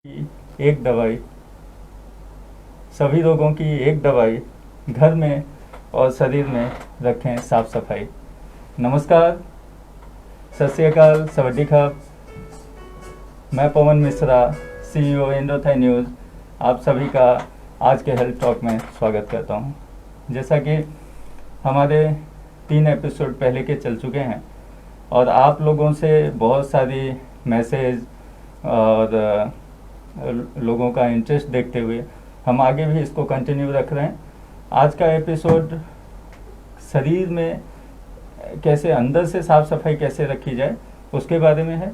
की एक दवाई, सभी रोगों की एक दवाई, घर में और शरीर में रखें साफ सफाई। नमस्कार, सत श्री अकाल, सवाडी खाप। मैं पवन मिश्रा, CEO इंडोथाई न्यूज़, आप सभी का आज के हेल्थ टॉक में स्वागत करता हूं। जैसा कि हमारे 3 एपिसोड पहले के चल चुके हैं और आप लोगों से बहुत सारी मैसेज और लोगों का इंटरेस्ट देखते हुए हम आगे भी इसको कंटिन्यू रख रहे हैं। आज का एपिसोड शरीर में कैसे अंदर से साफ सफाई कैसे रखी जाए उसके बारे में है।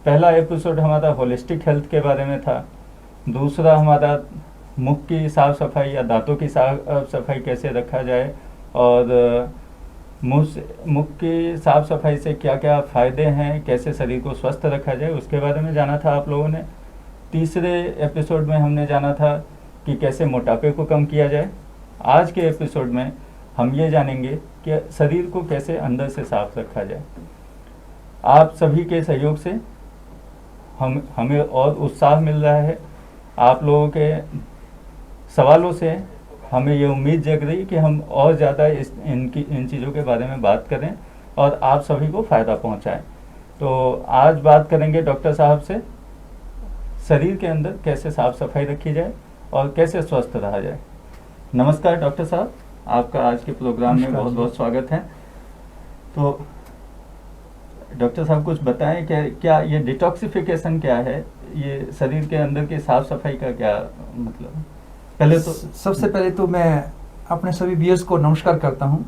पहला एपिसोड हमारा होलिस्टिक हेल्थ के बारे में था। दूसरा हमारा मुख की साफ सफाई या दांतों की साफ सफाई कैसे रखा जाए और मुख की साफ सफाई से क्या क्या फ़ायदे हैं, कैसे शरीर को स्वस्थ रखा जाए उसके बारे में जाना था आप लोगों ने। तीसरे एपिसोड में हमने जाना था कि कैसे मोटापे को कम किया जाए। आज के एपिसोड में हम ये जानेंगे कि शरीर को कैसे अंदर से साफ रखा जाए। आप सभी के सहयोग से हमें और उत्साह मिल रहा है। आप लोगों के सवालों से हमें ये उम्मीद जग रही कि हम और ज़्यादा इन चीज़ों के बारे में बात करें और आप सभी को फ़ायदा पहुंचाएं। तो आज बात करेंगे डॉक्टर साहब से, शरीर के अंदर कैसे साफ सफाई रखी जाए और कैसे स्वस्थ रहा जाए। नमस्कार डॉक्टर साहब, आपका आज के प्रोग्राम में बहुत बहुत स्वागत है। तो डॉक्टर साहब कुछ बताएं कि क्या ये डिटॉक्सिफिकेशन क्या है, ये शरीर के अंदर की साफ सफाई का क्या मतलब है? पहले तो सबसे पहले तो मैं अपने सभी व्यूअर्स को नमस्कार करता हूं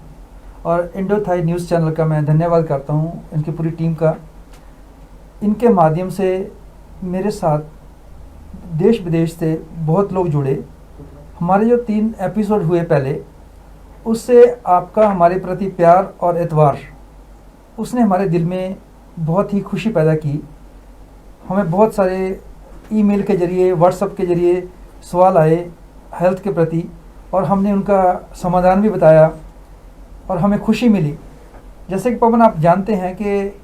और इंडोथाई न्यूज़ चैनल का मैं धन्यवाद करता हूं, इनकी पूरी टीम का। इनके माध्यम से मेरे साथ देश विदेश से बहुत लोग जुड़े। हमारे जो 3 एपिसोड हुए पहले, उससे आपका हमारे प्रति प्यार और एतबार, उसने हमारे दिल में बहुत ही खुशी पैदा की। हमें बहुत सारे ईमेल के ज़रिए, व्हाट्सएप के ज़रिए सवाल आए हेल्थ के प्रति और हमने उनका समाधान भी बताया और हमें खुशी मिली। जैसे कि पवन, आप जानते हैं कि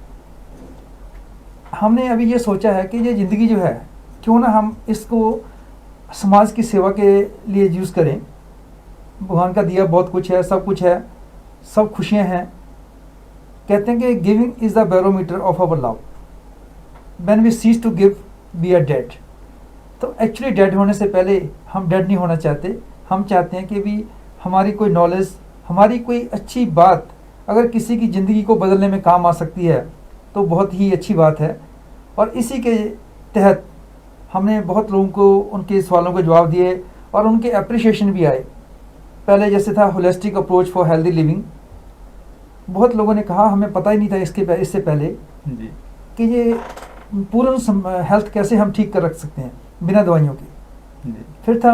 हमने अभी ये सोचा है कि ये ज़िंदगी जो है, क्यों ना हम इसको समाज की सेवा के लिए यूज़ करें। भगवान का दिया बहुत कुछ है, सब कुछ है, सब खुशियाँ हैं। कहते हैं कि giving is the barometer of our love. When we cease to give we are dead. तो एक्चुअली डेड होने से पहले हम डेड नहीं होना चाहते। हम चाहते हैं कि भी हमारी कोई नॉलेज, हमारी कोई अच्छी बात अगर किसी की ज़िंदगी को बदलने में काम आ सकती है तो बहुत ही अच्छी बात है। और इसी के तहत हमने बहुत लोगों को उनके सवालों के जवाब दिए और उनके अप्रिशिएशन भी आए। पहले जैसे था holistic approach for healthy living, बहुत लोगों ने कहा हमें पता ही नहीं था इससे पहले जी कि ये पूर्ण हेल्थ कैसे हम ठीक कर रख सकते हैं बिना दवाइयों के। फिर था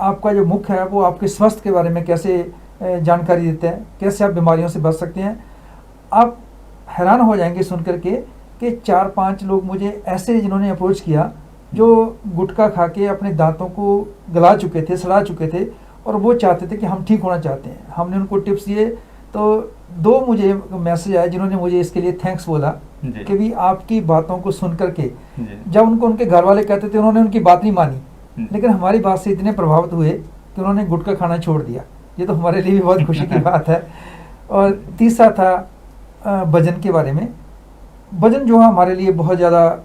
आपका जो मुख है वो आपके स्वास्थ्य के बारे में कैसे जानकारी देते हैं, कैसे आप बीमारियों से बच सकते हैं। आप हैरान हो जाएंगे सुन करके कि 4-5 लोग मुझे ऐसे जिन्होंने अप्रोच किया जो गुटखा खा के अपने दांतों को गला चुके थे, सड़ा चुके थे और वो चाहते थे कि हम ठीक होना चाहते हैं। हमने उनको टिप्स दिए तो 2 मुझे मैसेज आए जिन्होंने मुझे इसके लिए थैंक्स बोला कि भी आपकी बातों को सुन करके, जब उनको उनके घर वाले कहते थे उन्होंने उनकी बात नहीं मानी, लेकिन हमारी बात से इतने प्रभावित हुए कि उन्होंने गुटखा खाना छोड़ दिया। ये तो हमारे लिए भी बहुत खुशी की बात है। और तीसरा था वजन के बारे में। वजन जो है हमारे लिए बहुत ज़्यादा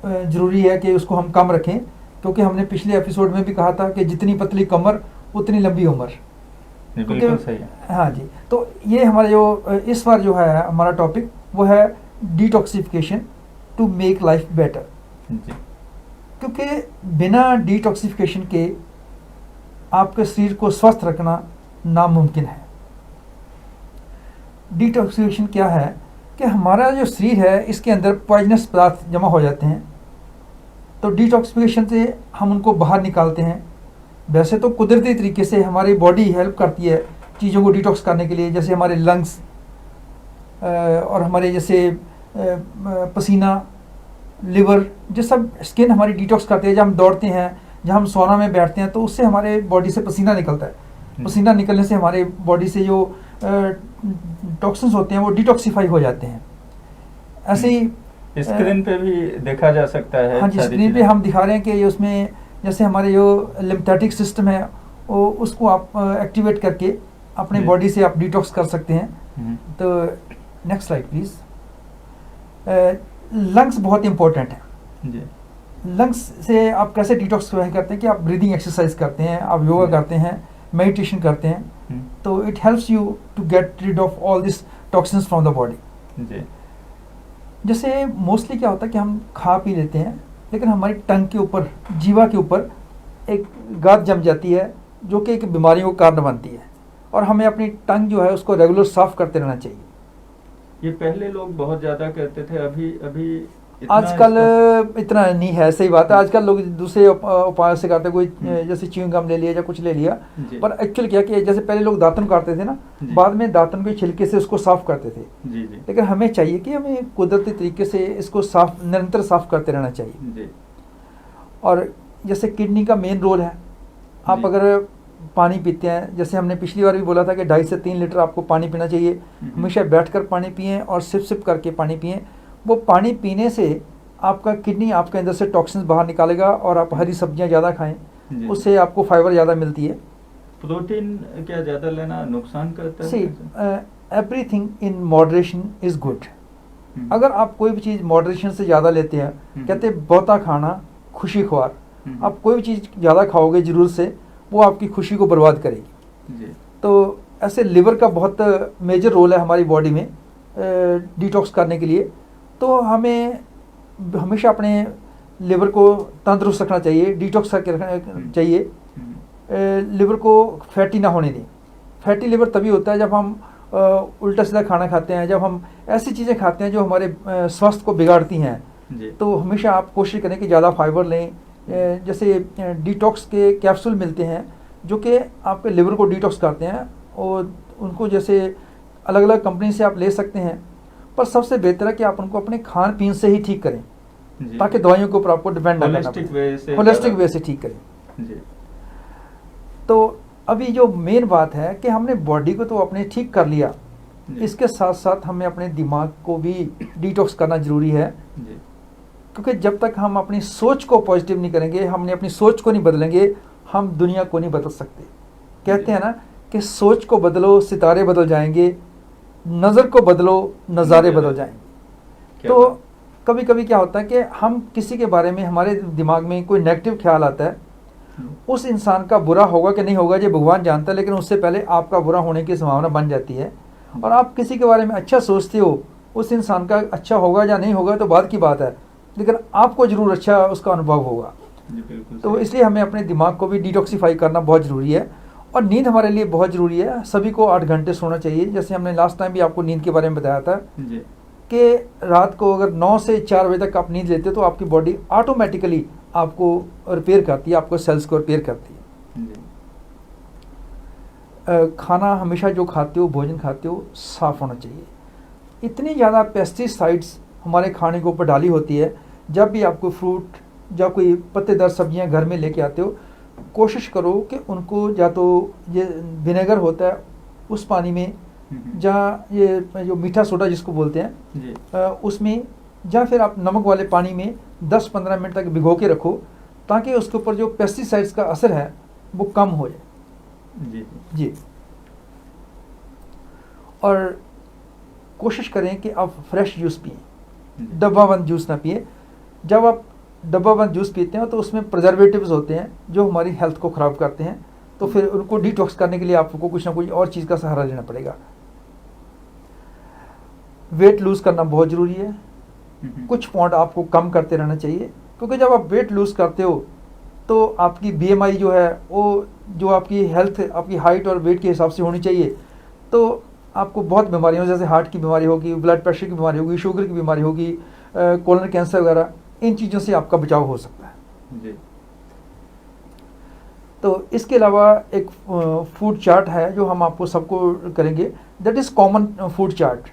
ज़रूरी है कि उसको हम कम रखें, क्योंकि हमने पिछले एपिसोड में भी कहा था कि जितनी पतली कमर उतनी लंबी उम्र। बिल्कुल सही है। हाँ जी, तो ये हमारा जो इस बार जो है हमारा टॉपिक वो है detoxification to make life better. क्योंकि बिना डिटॉक्सिफिकेशन के आपके शरीर को स्वस्थ रखना नामुमकिन है। डिटॉक्सिफिकेशन क्या है कि हमारा जो शरीर है इसके अंदर पॉइजनस पदार्थ जमा हो जाते हैं, तो डिटॉक्सिफिकेशन से हम उनको बाहर निकालते हैं। वैसे तो कुदरती तरीके से हमारी बॉडी हेल्प करती है चीज़ों को डिटॉक्स करने के लिए, जैसे हमारे लंग्स और हमारे जैसे पसीना, लिवर, जो सब स्किन हमारी डिटॉक्स करते हैं। जब हम दौड़ते हैं, जब हम सोना में बैठते हैं तो उससे हमारे बॉडी से पसीना निकलता है। पसीना निकलने से हमारे बॉडी से जो टॉक्सिन्स होते हैं वो डिटॉक्सिफाई हो जाते हैं। ऐसे ही स्क्रीन पे भी देखा जा सकता है। हाँ जी, स्क्रीन पे हम दिखा रहे हैं कि ये उसमें जैसे हमारे जो लिम्फेटिक सिस्टम है वो उसको आप एक्टिवेट करके अपने जी। बॉडी से आप डिटॉक्स कर सकते हैं। हम्म, तो नेक्स्ट स्लाइड प्लीज। लंग्स बहुत इंपॉर्टेंट है। जी लंग्स से आप कैसे डिटॉक्स करते हैं कि आप ब्रीदिंग एक्सरसाइज करते हैं, आप योगा जी। करते हैं, मेडिटेशन करते हैं, हम्म, तो it helps you to get rid of all this toxins from the body. जी जैसे मोस्टली क्या होता है कि हम खा पी लेते हैं लेकिन हमारी टंग के ऊपर, जीवा के ऊपर एक गाद जम जाती है जो कि एक बीमारियों का कारण बनती है, और हमें अपनी टंग जो है उसको रेगुलर साफ करते रहना चाहिए। ये पहले लोग बहुत ज्यादा करते थे, अभी अभी इतना आजकल इसका- इतना नहीं है, सही बात है। आजकल लोग दूसरे उपाय से करते हैं, कोई जैसे च्युइंग गम ले लिया या कुछ ले लिया, जी पर एक्चुअल क्या कि जैसे पहले लोग दातन काटते थे ना, जी। बाद में दातन के छिलके से उसको साफ करते थे। जी जी लेकिन हमें चाहिए कि हमें कुदरती तरीके से इसको साफ, निरंतर साफ करते रहना चाहिए। जी और जैसे किडनी का मेन रोल है, आप जी। अगर पानी पीते हैं, जैसे हमने पिछली बार भी बोला था कि 2.5 से 3 लीटर आपको पानी पीना चाहिए। हमेशा बैठकर पानी पिएं और सिप सिप करके पानी पिएं। वो पानी पीने से आपका किडनी आपके अंदर से टॉक्सिन्स बाहर निकालेगा, और आप हरी सब्जियां ज़्यादा खाएं, जी। उससे आपको फाइबर ज़्यादा मिलती है। प्रोटीन क्या ज्यादा लेना नुकसान करता है? See everything in moderation is good. अगर आप कोई भी चीज़ मॉडरेशन से ज़्यादा लेते हैं, कहते हैं बहुता खाना खुशी ख्वार, आप कोई भी चीज़ ज़्यादा खाओगे जरूर से, वो आपकी खुशी को बर्बाद करेगी। जी तो ऐसे लिवर का बहुत मेजर रोल है हमारी बॉडी में डिटॉक्स करने के लिए। तो हमें हमेशा अपने लिवर को तंदुरुस्त रखना चाहिए, डिटॉक्स करके रखना चाहिए। लिवर को फैटी ना होने दें। फैटी लिवर तभी होता है जब हम उल्टा सीधा खाना खाते हैं, जब हम ऐसी चीज़ें खाते हैं जो हमारे स्वास्थ्य को बिगाड़ती हैं। जी तो हमेशा आप कोशिश करें कि ज़्यादा फाइबर लें। जैसे डिटॉक्स के कैप्सूल मिलते हैं जो कि आपके लिवर को डिटॉक्स करते हैं, और उनको जैसे अलग अलग कंपनी से आप ले सकते हैं, पर सबसे बेहतर है कि आप उनको अपने खान पीन से ही ठीक करें, जी। ताकि दवाइयों के ऊपर आपको डिपेंड ना करना होलिस्टिक पड़े। वे से होलिस्टिक वे से ठीक करें। जी तो अभी जो मेन बात है कि हमने बॉडी को तो अपने ठीक कर लिया, जी। इसके साथ साथ हमें अपने दिमाग को भी डिटॉक्स करना जरूरी है। जी क्योंकि जब तक हम अपनी सोच को पॉजिटिव नहीं करेंगे, हमने अपनी सोच को नहीं बदलेंगे, हम दुनिया को नहीं बदल सकते। कहते हैं ना कि सोच को बदलो सितारे बदल जाएंगे, नज़र को बदलो नज़ारे बदल जाएंगे। क्या तो बात? कभी कभी क्या होता है कि हम किसी के बारे में, हमारे दिमाग में कोई नेगेटिव ख्याल आता है, उस इंसान का बुरा होगा कि नहीं होगा ये भगवान जानता है, लेकिन उससे पहले आपका बुरा होने की संभावना बन जाती है। और आप किसी के बारे में अच्छा सोचते हो, उस इंसान का अच्छा होगा या नहीं होगा तो बाद की बात है, लेकिन आपको जरूर अच्छा उसका अनुभव होगा। जी बिल्कुल तो सही। इसलिए हमें अपने दिमाग को भी डिटॉक्सिफाई करना बहुत ज़रूरी है। और नींद हमारे लिए बहुत ज़रूरी है। सभी को 8 घंटे सोना चाहिए। जैसे हमने लास्ट टाइम भी आपको नींद के बारे में बताया था जी कि रात को अगर 9 से 4 बजे तक आप नींद लेते हो तो आपकी बॉडी ऑटोमेटिकली आपको रिपेयर करती है, आपको सेल्स को रिपेयर करती है। जी खाना हमेशा जो खाते हो, भोजन खाते हो, साफ़ होना चाहिए। इतनी ज़्यादा पेस्टिसाइड्स हमारे खाने के ऊपर डाली होती है। जब भी आपको फ्रूट या कोई पत्तेदार सब्जियां घर में लेके आते हो, कोशिश करो कि उनको या तो ये विनेगर होता है उस पानी में, या ये जो मीठा सोडा जिसको बोलते हैं जी उसमें, या फिर आप नमक वाले पानी में 10-15 मिनट तक भिगो के रखो, ताकि उसके ऊपर जो पेस्टिसाइड्स का असर है वो कम हो जाए। जी जी। और कोशिश करें कि आप फ्रेश जूस पिएं, जी डब्बा बंद जूस ना पिए। जब आप डब्बा बंद जूस पीते हैं तो उसमें प्रिजर्वेटिव्स होते हैं जो हमारी हेल्थ को ख़राब करते हैं। तो फिर उनको डिटॉक्स करने के लिए आपको कुछ ना कुछ और चीज़ का सहारा लेना पड़ेगा। वेट लूज़ करना बहुत ज़रूरी है। कुछ पॉइंट आपको कम करते रहना चाहिए, क्योंकि जब आप वेट लूज़ करते हो तो आपकी BMI जो है वो, जो आपकी हेल्थ, आपकी हाइट और वेट के हिसाब से होनी चाहिए, तो आपको बहुत बीमारियों जैसे हार्ट की बीमारी होगी, ब्लड प्रेशर की बीमारी होगी, शुगर की बीमारी होगी, कोलन कैंसर वगैरह, इन चीज़ों से आपका बचाव हो सकता है। जी तो इसके अलावा एक फूड चार्ट है जो हम आपको सबको करेंगे, that is common food chart,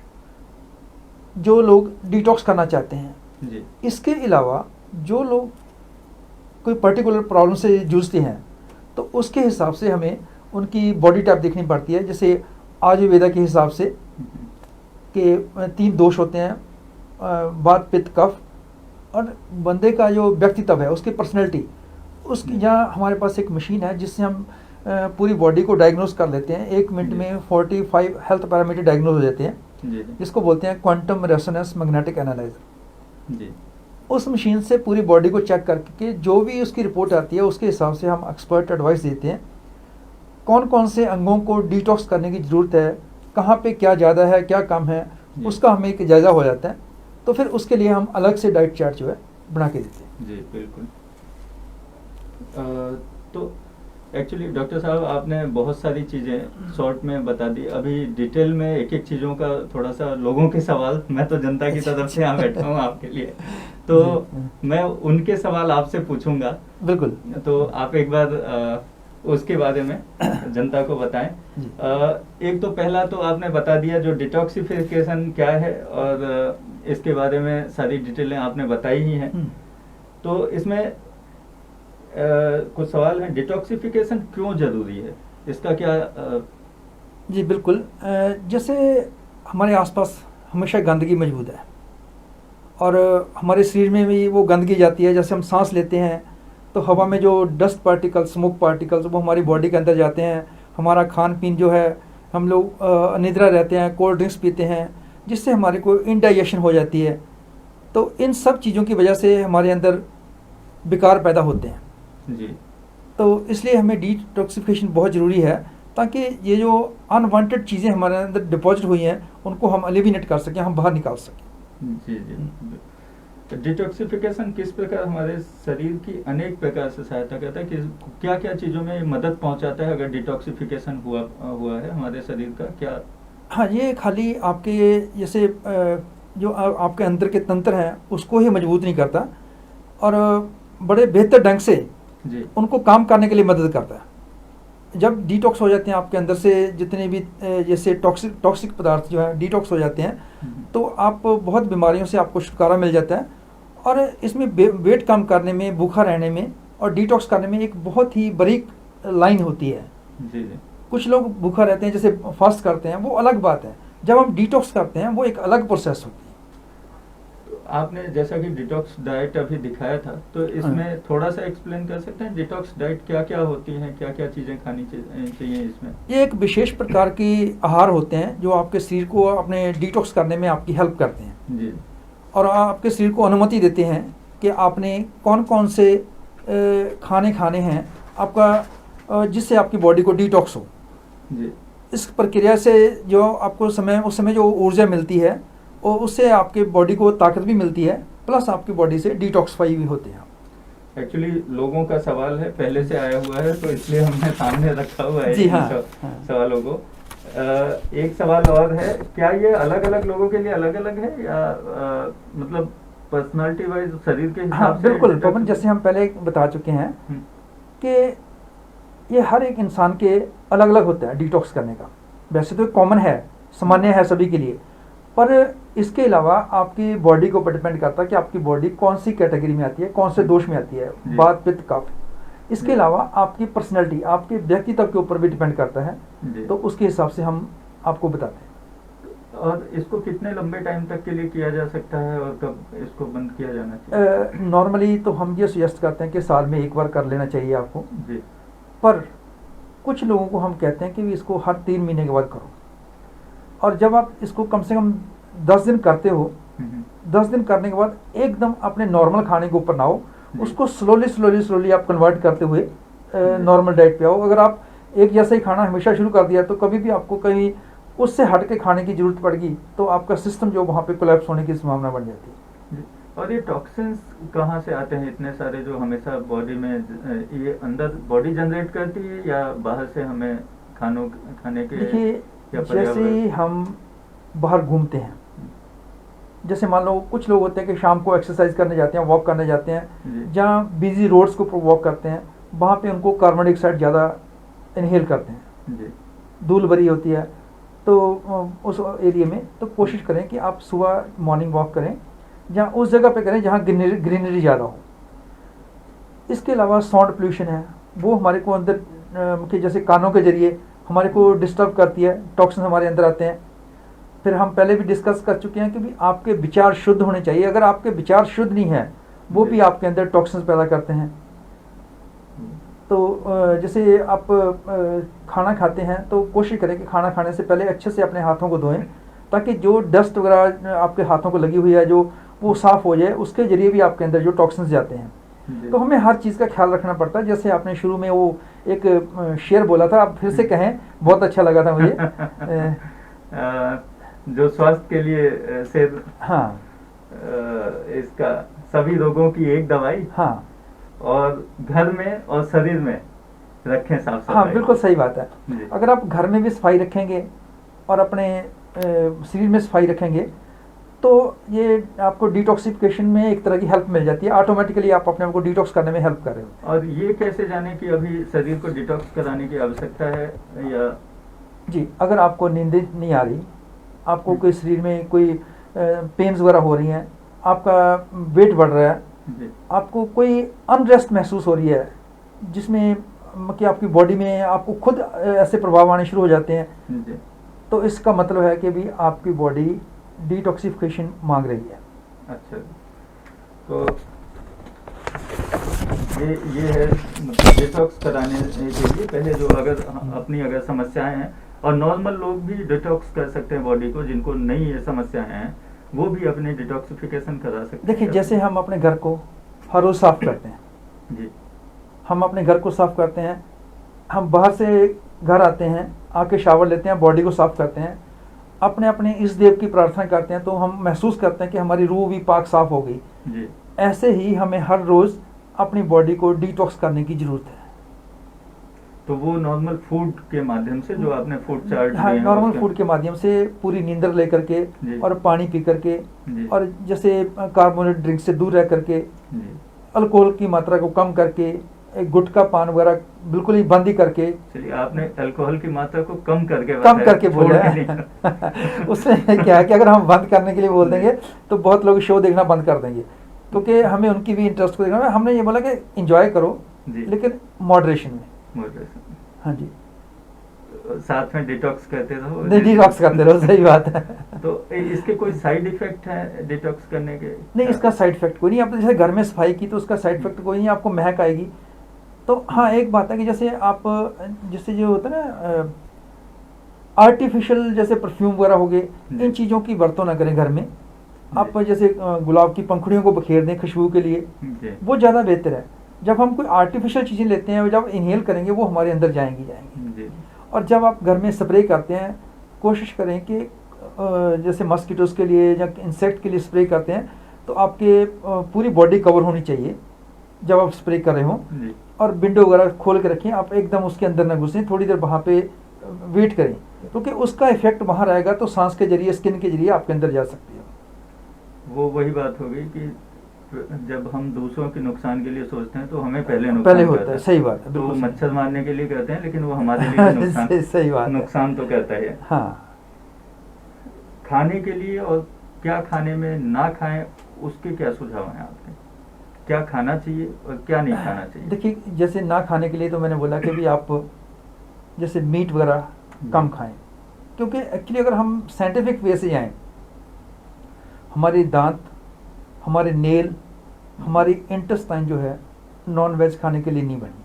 जो लोग डिटॉक्स करना चाहते हैं। जी इसके अलावा जो लोग कोई पर्टिकुलर प्रॉब्लम से जूझते हैं, तो उसके हिसाब से हमें उनकी बॉडी टाइप देखनी पड़ती है। जैसे आयुर्वेदा के हिसाब से कि 3 दोष होते हैं, वात पित्त कफ और बंदे का जो व्यक्तित्व है, उसकी पर्सनैलिटी, उसकी यहाँ हमारे पास एक मशीन है जिससे हम पूरी बॉडी को डायग्नोस कर लेते हैं। 1 मिनट में 45 हेल्थ पैरामीटर डायग्नोस हो जाते हैं, जिसको बोलते हैं क्वांटम रेजोनेंस मैग्नेटिक एनालाइजर। उस मशीन से पूरी बॉडी को चेक करके जो भी उसकी रिपोर्ट आती है उसके हिसाब से हम एक्सपर्ट एडवाइस देते हैं कौन कौन से अंगों को डिटॉक्स करने की ज़रूरत है, कहाँ पे क्या ज़्यादा है क्या कम है, उसका हमें एक जायज़ा हो जाता है। तो फिर उसके लिए हम अलग से डाइट चार्ट जो है बना के देते हैं। जी बिल्कुल। तो एक्चुअली डॉक्टर साहब आपने बहुत सारी चीज़ें शॉर्ट में बता दी। अभी डिटेल में एक एक चीज़ों का थोड़ा सा लोगों के सवाल, मैं तो जनता की तरफ से यहाँ बैठा हूँ आपके लिए, तो मैं उनके सवाल आपसे पूछूंगा। बिल्कुल। तो आप एक बार उसके बारे में जनता को बताएं। एक तो पहला तो आपने बता दिया जो डिटॉक्सिफिकेशन क्या है, और इसके बारे में सारी डिटेलें आपने बताई ही हैं। तो इसमें कुछ सवाल हैं, डिटॉक्सिफिकेशन क्यों जरूरी है, इसका क्या जी बिल्कुल। जैसे हमारे आसपास हमेशा गंदगी मौजूद है और हमारे शरीर में भी वो गंदगी जाती है। जैसे हम सांस लेते हैं तो हवा में जो डस्ट पार्टिकल्स, स्मोक पार्टिकल्स, वो हमारी बॉडी के अंदर जाते हैं। हमारा खान पीन जो है, हम लोग अनिद्रा रहते हैं, कोल्ड ड्रिंक्स पीते हैं, जिससे हमारे को इंडाइजेशन हो जाती है। तो इन सब चीज़ों की वजह से हमारे अंदर विकार पैदा होते हैं जी। तो इसलिए हमें डिटॉक्सिफिकेशन बहुत ज़रूरी है, ताकि ये जो अनवांटेड चीज़ें हमारे अंदर डिपॉजिट हुई हैं उनको हम एलिमिनेट कर सकें, हम बाहर निकाल सकें। जी जी। तो डिटॉक्सिफिकेशन किस प्रकार हमारे शरीर की अनेक प्रकार से सहायता करता है, कि क्या क्या चीज़ों में मदद पहुंचाता है अगर डिटॉक्सिफिकेशन हुआ है हमारे शरीर का, क्या? हाँ, ये खाली आपके जैसे जो आपके अंदर के तंत्र हैं उसको ही मजबूत नहीं करता, और बड़े बेहतर ढंग से जी उनको काम करने के लिए मदद करता है। जब डिटॉक्स हो जाते हैं आपके अंदर से जितने भी जैसे टॉक्सिक पदार्थ जो है डिटॉक्स हो जाते हैं, तो आप बहुत बीमारियों से आपको छुटकारा मिल जाता है। और इसमें वेट कम करने में, भूखा रहने में और डिटॉक्स करने में एक बहुत ही बारीक लाइन होती है। जी जी। कुछ लोग भूखा रहते हैं, जैसे फास्ट करते हैं, वो अलग बात है। जब हम डिटॉक्स करते हैं वो एक अलग प्रोसेस होती है। आपने जैसा कि डिटॉक्स डाइट अभी दिखाया था, तो इसमें थोड़ा सा एक्सप्लेन कर सकते हैं डिटॉक्स डाइट क्या क्या होती है, क्या क्या चीज़ें खानी चाहिए इसमें? ये एक विशेष प्रकार की आहार होते हैं जो आपके शरीर को अपने डिटॉक्स करने में आपकी हेल्प करते हैं जी। और आपके शरीर को अनुमति देते हैं कि आपने कौन कौन से खाने खाने हैं आपका, जिससे आपकी बॉडी को डिटॉक्स हो। जी। इस प्रक्रिया से जो आपको उस समय जो ऊर्जा मिलती है और उससे आपके बॉडी को ताकत भी मिलती है, प्लस आपकी बॉडी से डिटॉक्सिफाई भी होते हैं। एक्चुअली लोगों का सवाल है, पहले से आया हुआ है, तो इसलिए हमने सामने रखा हुआ है जी हाँ, सवालों को। एक सवाल और है, क्या ये अलग अलग लोगों के लिए अलग अलग है, या मतलब पर्सनालिटी वाइज शरीर के हिसाब हाँ से? बिल्कुल पवन, जैसे हम पहले बता चुके हैं कि ये हर एक इंसान के अलग अलग होता है डिटॉक्स करने का। वैसे तो कॉमन है, सामान्य है सभी के लिए, पर इसके अलावा आपकी बॉडी को डिपेंड करता है कि आपकी बॉडी कौन सी कैटेगरी में आती है, कौन से दोष में आती है, वात पित्त कफ। इसके अलावा आपकी पर्सनैलिटी, आपके व्यक्तित्व के ऊपर भी डिपेंड करता है, तो उसके हिसाब से हम आपको बताते हैं। और इसको कितने लंबे टाइम तक के लिए किया जा सकता है और कब इसको बंद किया जाना चाहिए? नॉर्मली तो हम ये सजेस्ट करते हैं कि साल में एक बार कर लेना चाहिए आपको जी। पर कुछ लोगों को हम कहते हैं कि इसको हर 3 महीने के बाद करो। और जब आप इसको कम से कम 10 दिन करते हो, 10 दिन करने के बाद एकदम अपने नॉर्मल खाने के ऊपर ना हो, उसको स्लोली आप कन्वर्ट करते हुए नॉर्मल डाइट पे आओ। अगर आप एक जैसा ही खाना हमेशा शुरू कर दिया तो कभी भी आपको कहीं उससे हट के खाने की जरूरत पड़ेगी, तो आपका सिस्टम जो वहाँ पे कोलैप्स होने की संभावना बन जाती है। और ये टॉक्सिन्स कहाँ से आते हैं इतने सारे, जो हमेशा बॉडी में, ये अंदर बॉडी जनरेट करती है या बाहर से हमें खाने के? देखिए, जैसे हम बाहर घूमते हैं, जैसे मान लो कुछ लोग होते हैं कि शाम को एक्सरसाइज करने जाते हैं, वॉक करने जाते हैं, जहाँ बिजी रोड्स को वॉक करते हैं, वहाँ पे उनको कार्बन डाइऑक्साइड ज़्यादा इनहेल करते हैं, धूल भरी होती है। तो उस एरिया में तो कोशिश करें कि आप सुबह मॉर्निंग वॉक करें, जहाँ उस जगह पे करें जहाँ ग्रीनरी ज़्यादा हो। इसके अलावा साउंड पोल्यूशन है, वो हमारे को अंदर के जैसे कानों के जरिए हमारे को डिस्टर्ब करती है, टॉक्सिन हमारे अंदर आते हैं। फिर हम पहले भी डिस्कस कर चुके हैं कि भी आपके विचार शुद्ध होने चाहिए। अगर आपके विचार शुद्ध नहीं है, वो भी आपके अंदर टॉक्सिन्स पैदा करते हैं। तो जैसे आप खाना खाते हैं तो कोशिश करें कि खाना खाने से पहले अच्छे से अपने हाथों को धोएं, ताकि जो डस्ट वगैरह आपके हाथों को लगी हुई है जो वो साफ़ हो जाए, उसके जरिए भी आपके अंदर जो टॉक्सिन्स जाते हैं। तो हमें हर चीज़ का ख्याल रखना पड़ता है। जैसे आपने शुरू में वो एक शेर बोला था, आप फिर से कहें, बहुत अच्छा लगा था मुझे। जो स्वास्थ्य के लिए शेर, हाँ, इसका सभी रोगों की एक दवाई, हाँ, और घर में और शरीर में रखें साफ सफाई। हाँ, बिल्कुल सही बात है। अगर आप घर में भी सफाई रखेंगे और अपने शरीर में सफाई रखेंगे तो ये आपको डिटॉक्सिफिकेशन में एक तरह की हेल्प मिल जाती है। ऑटोमेटिकली आप अपने आप को डिटॉक्स करने में हेल्प कर रहे हो। और ये कैसे जाने कि अभी शरीर को डिटॉक्स कराने की आवश्यकता है या? जी, अगर आपको नींद नहीं आ रही, आपको कोई शरीर में कोई पेन्स वगैरह हो रही हैं, आपका वेट बढ़ रहा है, आपको कोई अनरेस्ट महसूस हो रही है, जिसमें कि आपकी बॉडी में आपको खुद ऐसे प्रभाव आने शुरू हो जाते हैं, तो इसका मतलब है कि भी आपकी बॉडी डिटॉक्सिफिकेशन मांग रही है। अच्छा, तो ये है डिटॉक्स कराने के लिए पहले जो अगर अपनी अगर समस्याएं हैं, और नॉर्मल लोग भी डिटॉक्स कर सकते हैं बॉडी को, जिनको नहीं ये समस्याएं हैं वो भी अपने डिटॉक्सिफिकेशन करा सकते हैं। देखिए, जैसे हम अपने घर को हर रोज साफ करते हैं जी, हम अपने घर को साफ करते हैं, हम बाहर से घर आते हैं, आके शावर लेते हैं, बॉडी को साफ करते हैं, अपने अपने इस देव की प्रार्थना करते हैं, तो हम महसूस करते हैं कि हमारी रूह भी पाक साफ हो गई जी। ऐसे ही हमें हर रोज अपनी बॉडी को डिटॉक्स करने की जरूरत है। तो वो नॉर्मल फूड के माध्यम से, जो आपने फूड चार्ट, हाँ, नॉर्मल फूड के माध्यम से, पूरी नींदर लेकर के और पानी पी करके, और जैसे कार्बोनेटेड ड्रिंक से दूर रह करके, अल्कोहल की मात्रा को कम करके, एक गुटखा पान वगैरह बिल्कुल ही बंद ही करके। चलिए, आपने अल्कोहल की मात्रा को कम करके बोला है। उसमें क्या है कि अगर हम बंद करने के लिए बोल देंगे तो बहुत लोग शो देखना बंद कर देंगे, क्योंकि हमें उनकी भी इंटरेस्ट को देखना है। हमने ये बोला कि एंजॉय करो, लेकिन मॉडरेशन में। हाँ जी, साथ में डिटॉक्स करते रहो। डिटॉक्स करते रहो, सही बात है। तो इसके कोई साइड इफेक्ट है डिटॉक्स करने के? नहीं, इसका साइड इफेक्ट कोई नहीं। आपने जैसे घर में सफाई की तो उसका साइड इफेक्ट कोई नहीं, आपको महक आएगी। तो हाँ, एक बात है कि जैसे आप, जैसे जो होता है ना आर्टिफिशियल, जैसे परफ्यूम वगैरह हो गए, इन चीज़ों की वरतों ना करें घर में। आप जैसे गुलाब की पंखुड़ियों को बखेर दें खुशबू के लिए, वो ज़्यादा बेहतर है। जब हम कोई आर्टिफिशियल चीज़ें लेते हैं, जब इनहेल करेंगे वो हमारे अंदर जाएंगी। और जब आप घर में स्प्रे करते हैं, कोशिश करें कि जैसे मस्कीटोज के लिए या इंसेक्ट के लिए स्प्रे करते हैं, तो आपके पूरी बॉडी कवर होनी चाहिए जब आप स्प्रे कर रहे हो। और विंडो वगैरह खोल के रखें, आप एकदम उसके अंदर ना घुसें, थोड़ी देर वहाँ पे वेट करें, क्योंकि उसका इफेक्ट वहाँ रहेगा तो सांस के जरिए, स्किन के जरिए आपके अंदर जा सकती है। वो वही बात हो गई कि जब हम दूसरों के नुकसान के लिए सोचते हैं तो हमें पहले होता है। सही बात है। तो मच्छर मारने के लिए कहते हैं, लेकिन वो हमारे लिए नुकसान सही बात, नुकसान तो कहता है। हाँ, खाने के लिए और क्या खाने में ना खाएं, उसके क्या सुझाव हैं आपके? क्या खाना चाहिए और क्या नहीं खाना चाहिए? देखिए, जैसे ना खाने के लिए तो मैंने बोला कि भी आप जैसे मीट वगैरह कम खाएं, क्योंकि एक्चुअली अगर हम साइंटिफिक वे से जाएं, हमारे दांत, हमारे नेल, हमारी इंटेस्टाइन जो है नॉन वेज खाने के लिए नहीं बनी,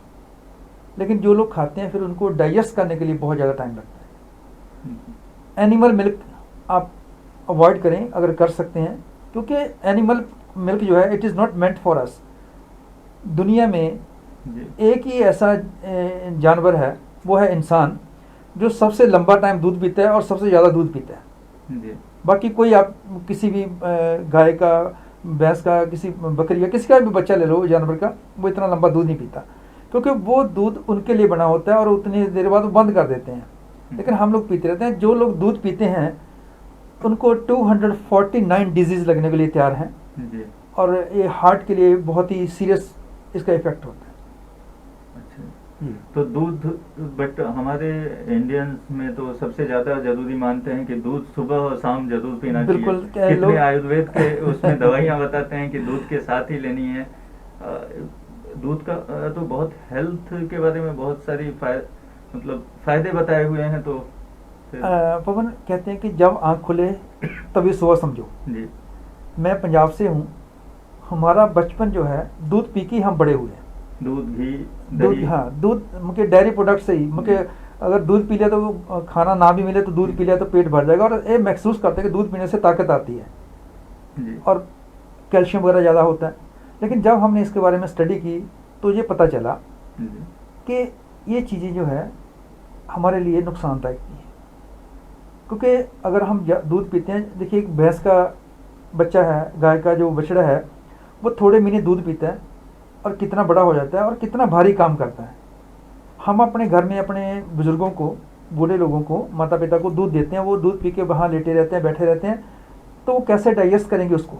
लेकिन जो लोग खाते हैं फिर उनको डाइजेस्ट करने के लिए बहुत ज़्यादा टाइम लगता है। एनिमल मिल्क आप अवॉइड करें अगर कर सकते हैं, क्योंकि एनिमल मिल्क जो है it is not meant for us. दुनिया में एक ही ऐसा जानवर है, वो है इंसान, जो सबसे लंबा टाइम दूध पीता है और सबसे ज़्यादा दूध पीता है। बाकी कोई आप किसी भी गाय का, भैंस का, किसी बकरी का, किसी का भी बच्चा ले लो जानवर का, वो इतना लंबा दूध नहीं पीता, क्योंकि वो दूध उनके लिए बना होता है और उतनी देर बाद वो बंद कर देते हैं। लेकिन हम लोग पीते रहते हैं। जो लोग दूध पीते हैं उनको 249 डिजीज़ लगने के लिए तैयार हैं, और ये हार्ट के लिए बहुत ही सीरियस इसका इफेक्ट होता है। तो दूध, बट हमारे इंडियंस में तो सबसे ज्यादा जरूरी मानते हैं कि दूध सुबह और शाम जरूर पीना चाहिए। कितने आयुर्वेद के उसमें दवाइयाँ बताते हैं कि दूध के साथ ही लेनी है। दूध का तो बहुत हेल्थ के बारे में बहुत सारी फायदे बताए हुए हैं। तो पवन कहते हैं कि जब आँख खुले तभी सुबह समझो। जी मैं पंजाब से हूँ, हमारा बचपन जो है दूध पी के ही हम बड़े हुए हैं। दूध घी दूध, दही। हाँ दूध मुझे डेयरी प्रोडक्ट से ही मुझे अगर दूध पी लिया तो खाना ना भी मिले तो दूध पी लिया तो पेट भर जाएगा, और ये महसूस करते हैं कि दूध पीने से ताकत आती है जी और कैल्शियम वगैरह ज़्यादा होता है। लेकिन जब हमने इसके बारे में स्टडी की तो ये पता चला जी कि ये चीज़ें जो है हमारे लिए नुकसानदायक भी है। क्योंकि अगर हम दूध पीते हैं, देखिए एक भैंस का बच्चा है, गाय का जो बछड़ा है, वो थोड़े महीने दूध पीता है और कितना बड़ा हो जाता है और कितना भारी काम करता है। हम अपने घर में अपने बुज़ुर्गों को, बूढ़े लोगों को, माता पिता को दूध देते हैं, वो दूध पी के वहाँ लेटे रहते हैं, बैठे रहते हैं, तो वो कैसे डाइजेस्ट करेंगे उसको,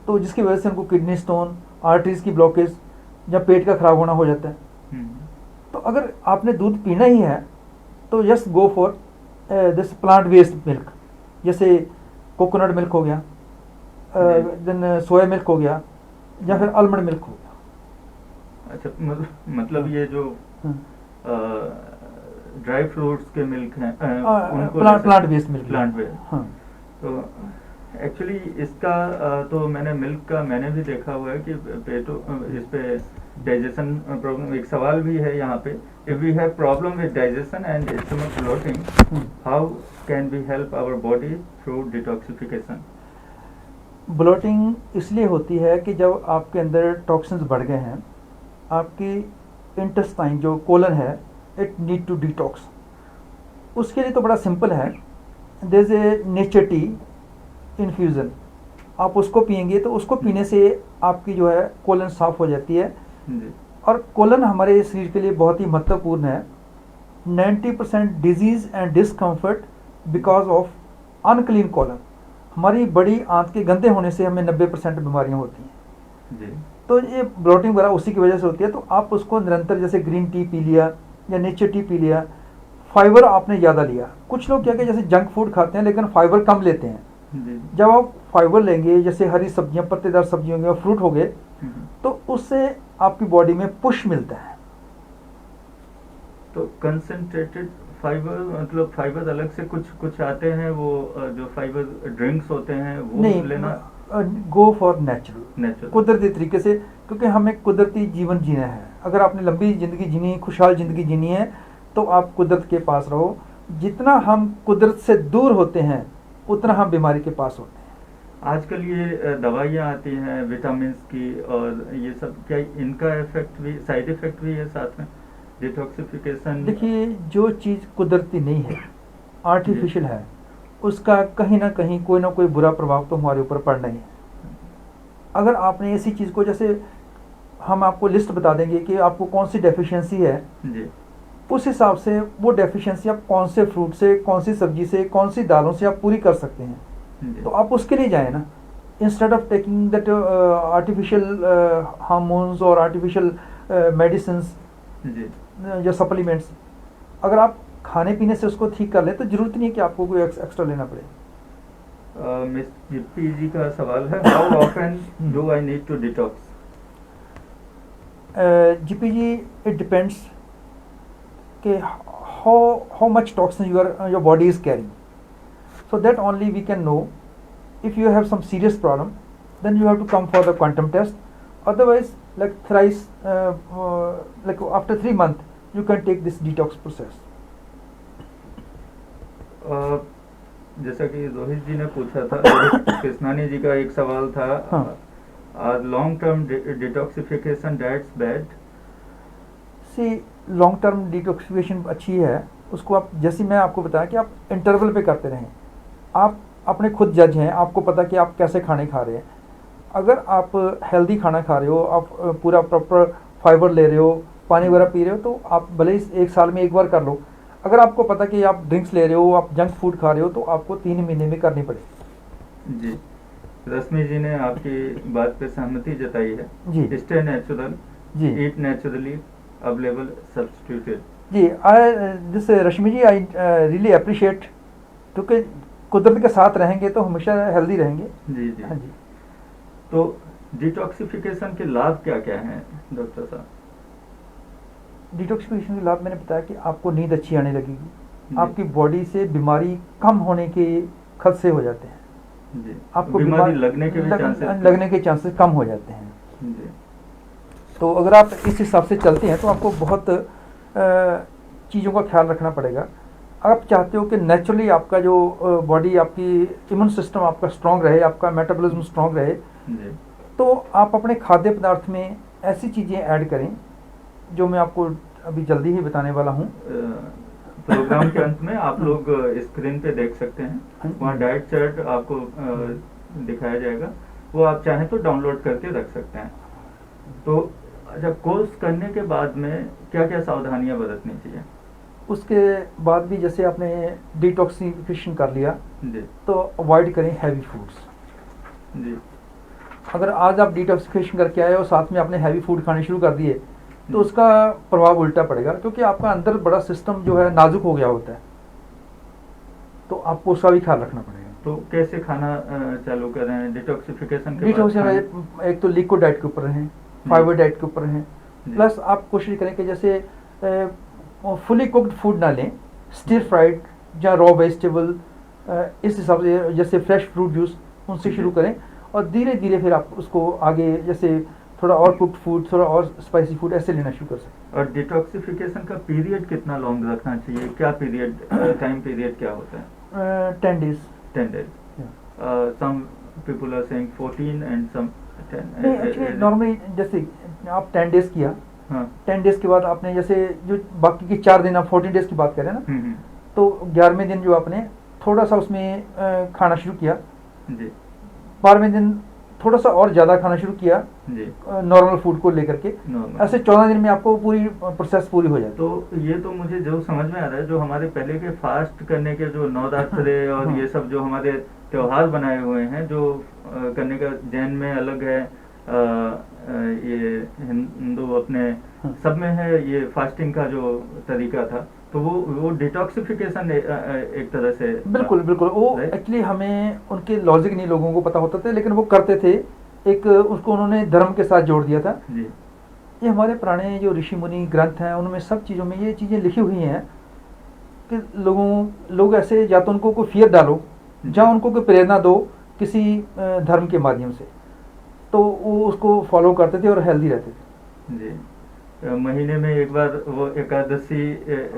तो जिसकी वजह से उनको किडनी स्टोन, आर्टरीज की ब्लॉकेज या पेट का खराब होना हो जाता है। तो अगर आपने दूध पीना ही है तो just go for this plant based milk, जैसे कोकोनट मिल्क हो गया, देन सोया मिल्क हो गया, या फिर आलमंड मिल्क हो गया। अच्छा, मतलब ये जो ड्राई फ्रूट्स के मिल्क हैं plant based milk. Plant based. हाँ, तो एक्चुअली इसका तो मैंने मिल्क का मैंने भी देखा हुआ है कि पेटो इस पे डाइजेशन प्रॉब्लम, एक सवाल भी है यहाँ पे, if we have problem with digestion and stomach bloating, how can we help our body through detoxification? Bloating इसलिए होती है कि जब आपके अंदर टॉक्सिन्स बढ़ गए हैं, आपकी इंटेस्टाइन जो कोलन है, इट नीड टू डिटॉक्स। उसके लिए तो बड़ा सिंपल है, there is a nature tea infusion, आप उसको पियेंगे तो उसको पीने से आपकी जो है कोलन साफ हो जाती है। और कोलन हमारे शरीर के लिए बहुत ही महत्वपूर्ण है। 90% disease and discomfort because of unclean colon. हमारी बड़ी आंत के गंदे होने से हमें 90% बीमारियां होती हैं जी। तो ये ब्लोटिंग वगैरह उसी की वजह से होती है। तो आप उसको निरंतर, जैसे ग्रीन टी पी लिया या नेचर टी पी लिया, फाइबर आपने ज़्यादा लिया। कुछ लोग क्या कि जैसे जंक फूड खाते हैं लेकिन फाइबर कम लेते हैं। जी। जब आप फाइबर लेंगे, जैसे हरी सब्जियां, पत्तेदार सब्जियां हो गई, फ्रूट हो गए, तो उससे आपकी बॉडी में पुश मिलता है। तो कंसंट्रेटेड फाइबर, मतलब फाइबर अलग से कुछ आते हैं, वो जो फाइबर ड्रिंक्स होते हैं वो नहीं लेना? गो फॉर नेचुरल, कुदरती तरीके से, क्योंकि हमें कुदरती जीवन जीना है। अगर आपने लंबी ज़िंदगी जीनी, खुशहाल ज़िंदगी जीनी है, तो आप कुदरत के पास रहो। जितना हम कुदरत से दूर होते हैं उतना हम बीमारी के पास होते हैं। आजकल ये दवाइयाँ आती हैं विटामिन की, और ये सब, क्या इनका इफेक्ट भी, साइड इफेक्ट भी है साथ में डिटॉक्सिफिकेशन? देखिए, जो चीज़ कुदरती नहीं है, आर्टिफिशियल है, उसका कहीं ना कहीं कोई ना कोई बुरा प्रभाव तो हमारे ऊपर पड़ना ही है। अगर आपने ऐसी चीज़ को, जैसे हम आपको लिस्ट बता देंगे कि आपको कौन सी डेफिशिएंसी है जी। उस हिसाब से वो डेफिशिएंसी आप कौन से फ्रूट से, कौन सी सब्जी से, कौन सी दालों से आप पूरी कर सकते हैं, तो आप उसके लिए जाएं ना, instead of taking that artificial hormones और आर्टिफिशियल मेडिसिन्स या सप्लीमेंट्स। अगर आप खाने पीने से उसको ठीक कर लें तो जरूरत नहीं है कि आपको कोई एक्स्ट्रा लेना पड़े। मिस जिप्पी जी का सवाल है, how often do I need to detox? GP ji, it depends कि how much toxin your body is carrying, so that only we can know. If you have some serious problem, then you have to come for the quantum test. Otherwise, like thrice, like after 3 months you can take this detox process. जैसा कि रोहित जी ने पूछा था, रोहित कृष्णानी जी का एक सवाल था, long term detoxification that's bad? See, long term detoxification अच्छी है, उसको आप, जैसे मैं आपको बताया कि आप इंटरवल पे करते रहें। आप अपने खुद जज हैं, आपको पता कि आप कैसे खाने खा रहे हैं। अगर आप हेल्दी खाना खा रहे हो, आप पूरा प्रॉपर फाइबर ले रहे हो, पानी वगैरह पी रहे हो, तो आप भले ही 1 साल में 1 बार कर लो। अगर आपको पता कि आप ड्रिंक्स ले रहे हो, आप जंक फूड खा रहे हो, तो आपको 3 महीने में करनी पड़ेगी। जी। रश्मि जी ने आपकी बात पे सहमति जताई है। जी। स्टे नेचुरल, जी। Eat naturally, available substituted. जी, this Rashmi ji, I really appreciate, क्योंकि कुदरत के साथ रहेंगे तो हमेशा हेल्दी रहेंगे। जी जी। हाँ जी। तो डिटॉक्सिफिकेशन के लाभ क्या क्या हैं डॉक्टर साहब? डिटॉक्सिफिकेशन के लाभ मैंने बताया कि आपको नींद अच्छी आने लगेगी, आपकी बॉडी से बीमारी कम होने के खदशे हो जाते हैं जी। आपको बीमारी लगने के भी लगने के चांसेस कम हो जाते हैं जी। तो अगर आप इस हिसाब से चलते हैं तो आपको बहुत चीज़ों का ख्याल रखना पड़ेगा आप चाहते हो कि नेचुरली आपका जो बॉडी आपकी इम्यून सिस्टम आपका स्ट्रांग रहे आपका मेटाबॉलिज्म स्ट्रांग रहे जी। तो आप अपने खाद्य पदार्थ में ऐसी चीज़ें ऐड करें जो मैं आपको अभी जल्दी ही बताने वाला हूँ प्रोग्राम के अंत में आप लोग स्क्रीन पे देख सकते हैं वहाँ डाइट चार्ट आपको दिखाया जाएगा वो आप चाहें तो डाउनलोड करके रख सकते हैं तो अच्छा कोर्स करने के बाद में क्या क्या सावधानियां बरतनी चाहिए उसके बाद भी जैसे आपने डिटॉक्सिफिकेशन कर लिया जी तो अवॉइड करें हैवी फूड्स जी अगर आज आप डिटॉक्सिफिकेशन करके आए और साथ में आपने हैवी फूड खाने शुरू कर दिए तो उसका प्रभाव उल्टा पड़ेगा क्योंकि आपका अंदर बड़ा सिस्टम जो है नाजुक हो गया होता है तो आपको उसका भी ख्याल रखना पड़ेगा तो कैसे खाना चालू करें डिटॉक्सिफिकेशन के डिटॉक्सिफिकेशन एक तो लिक्विड डाइट के ऊपर रहें फाइबर डाइट के ऊपर रहें प्लस आप कोशिश करें कि जैसे फुली कुक्ड फूड ना लें स्टिर फ्राइड या रॉ वेजिटेबल इस हिसाब से जैसे फ्रेश फ्रूट जूस उनसे शुरू करें और धीरे धीरे फिर आप उसको आगे जैसे थोड़ा और कुक्ड फूड थोड़ा और स्पाइसी फूड ऐसे लेना शुरू कर सकते और डिटॉक्सिफिकेशन का पीरियड कितना लॉन्ग रखना चाहिए क्या पीरियड टाइम पीरियड क्या होता है 10 days 10 days some people are saying 14 and some 10 नहीं एक्चुअली नॉर्मली जैसे आप 10 days किया हाँ 10 days के बाद आपने जैसे जो बाकी के 4 दिन आप 14 days की बात करें ना तो 11वें दिन जो आपने थोड़ा सा उसमें खाना शुरू किया जी 12वें दिन थोड़ा सा और ज़्यादा खाना शुरू किया जी नॉर्मल फूड को लेकर के ऐसे 14 दिन में आपको पूरी प्रोसेस पूरी हो जाती तो ये तो मुझे जो समझ में आ रहा है जो हमारे पहले के फास्ट करने के जो नवरात्रे और ये सब जो हमारे त्योहार बनाए हुए हैं जो करने का जैन में अलग है ये हिंदू अपने सब में है ये फास्टिंग का जो तरीका था तो वो डिटॉक्सिफिकेशन एक तरह से बिल्कुल बिल्कुल वो एक्चुअली हमें उनके लॉजिक नहीं लोगों को पता होता था लेकिन वो करते थे एक उसको उन्होंने धर्म के साथ जोड़ दिया था जी ये हमारे पुराने जो ऋषि मुनि ग्रंथ हैं उनमें सब चीज़ों में ये चीज़ें लिखी हुई हैं कि लोग ऐसे या तो उनको कोई फियर डालो या उनको कोई प्रेरणा दो किसी धर्म के माध्यम से तो वो उसको फॉलो करते थे और हेल्दी रहते थे जी महीने में एक बार वो एकादशी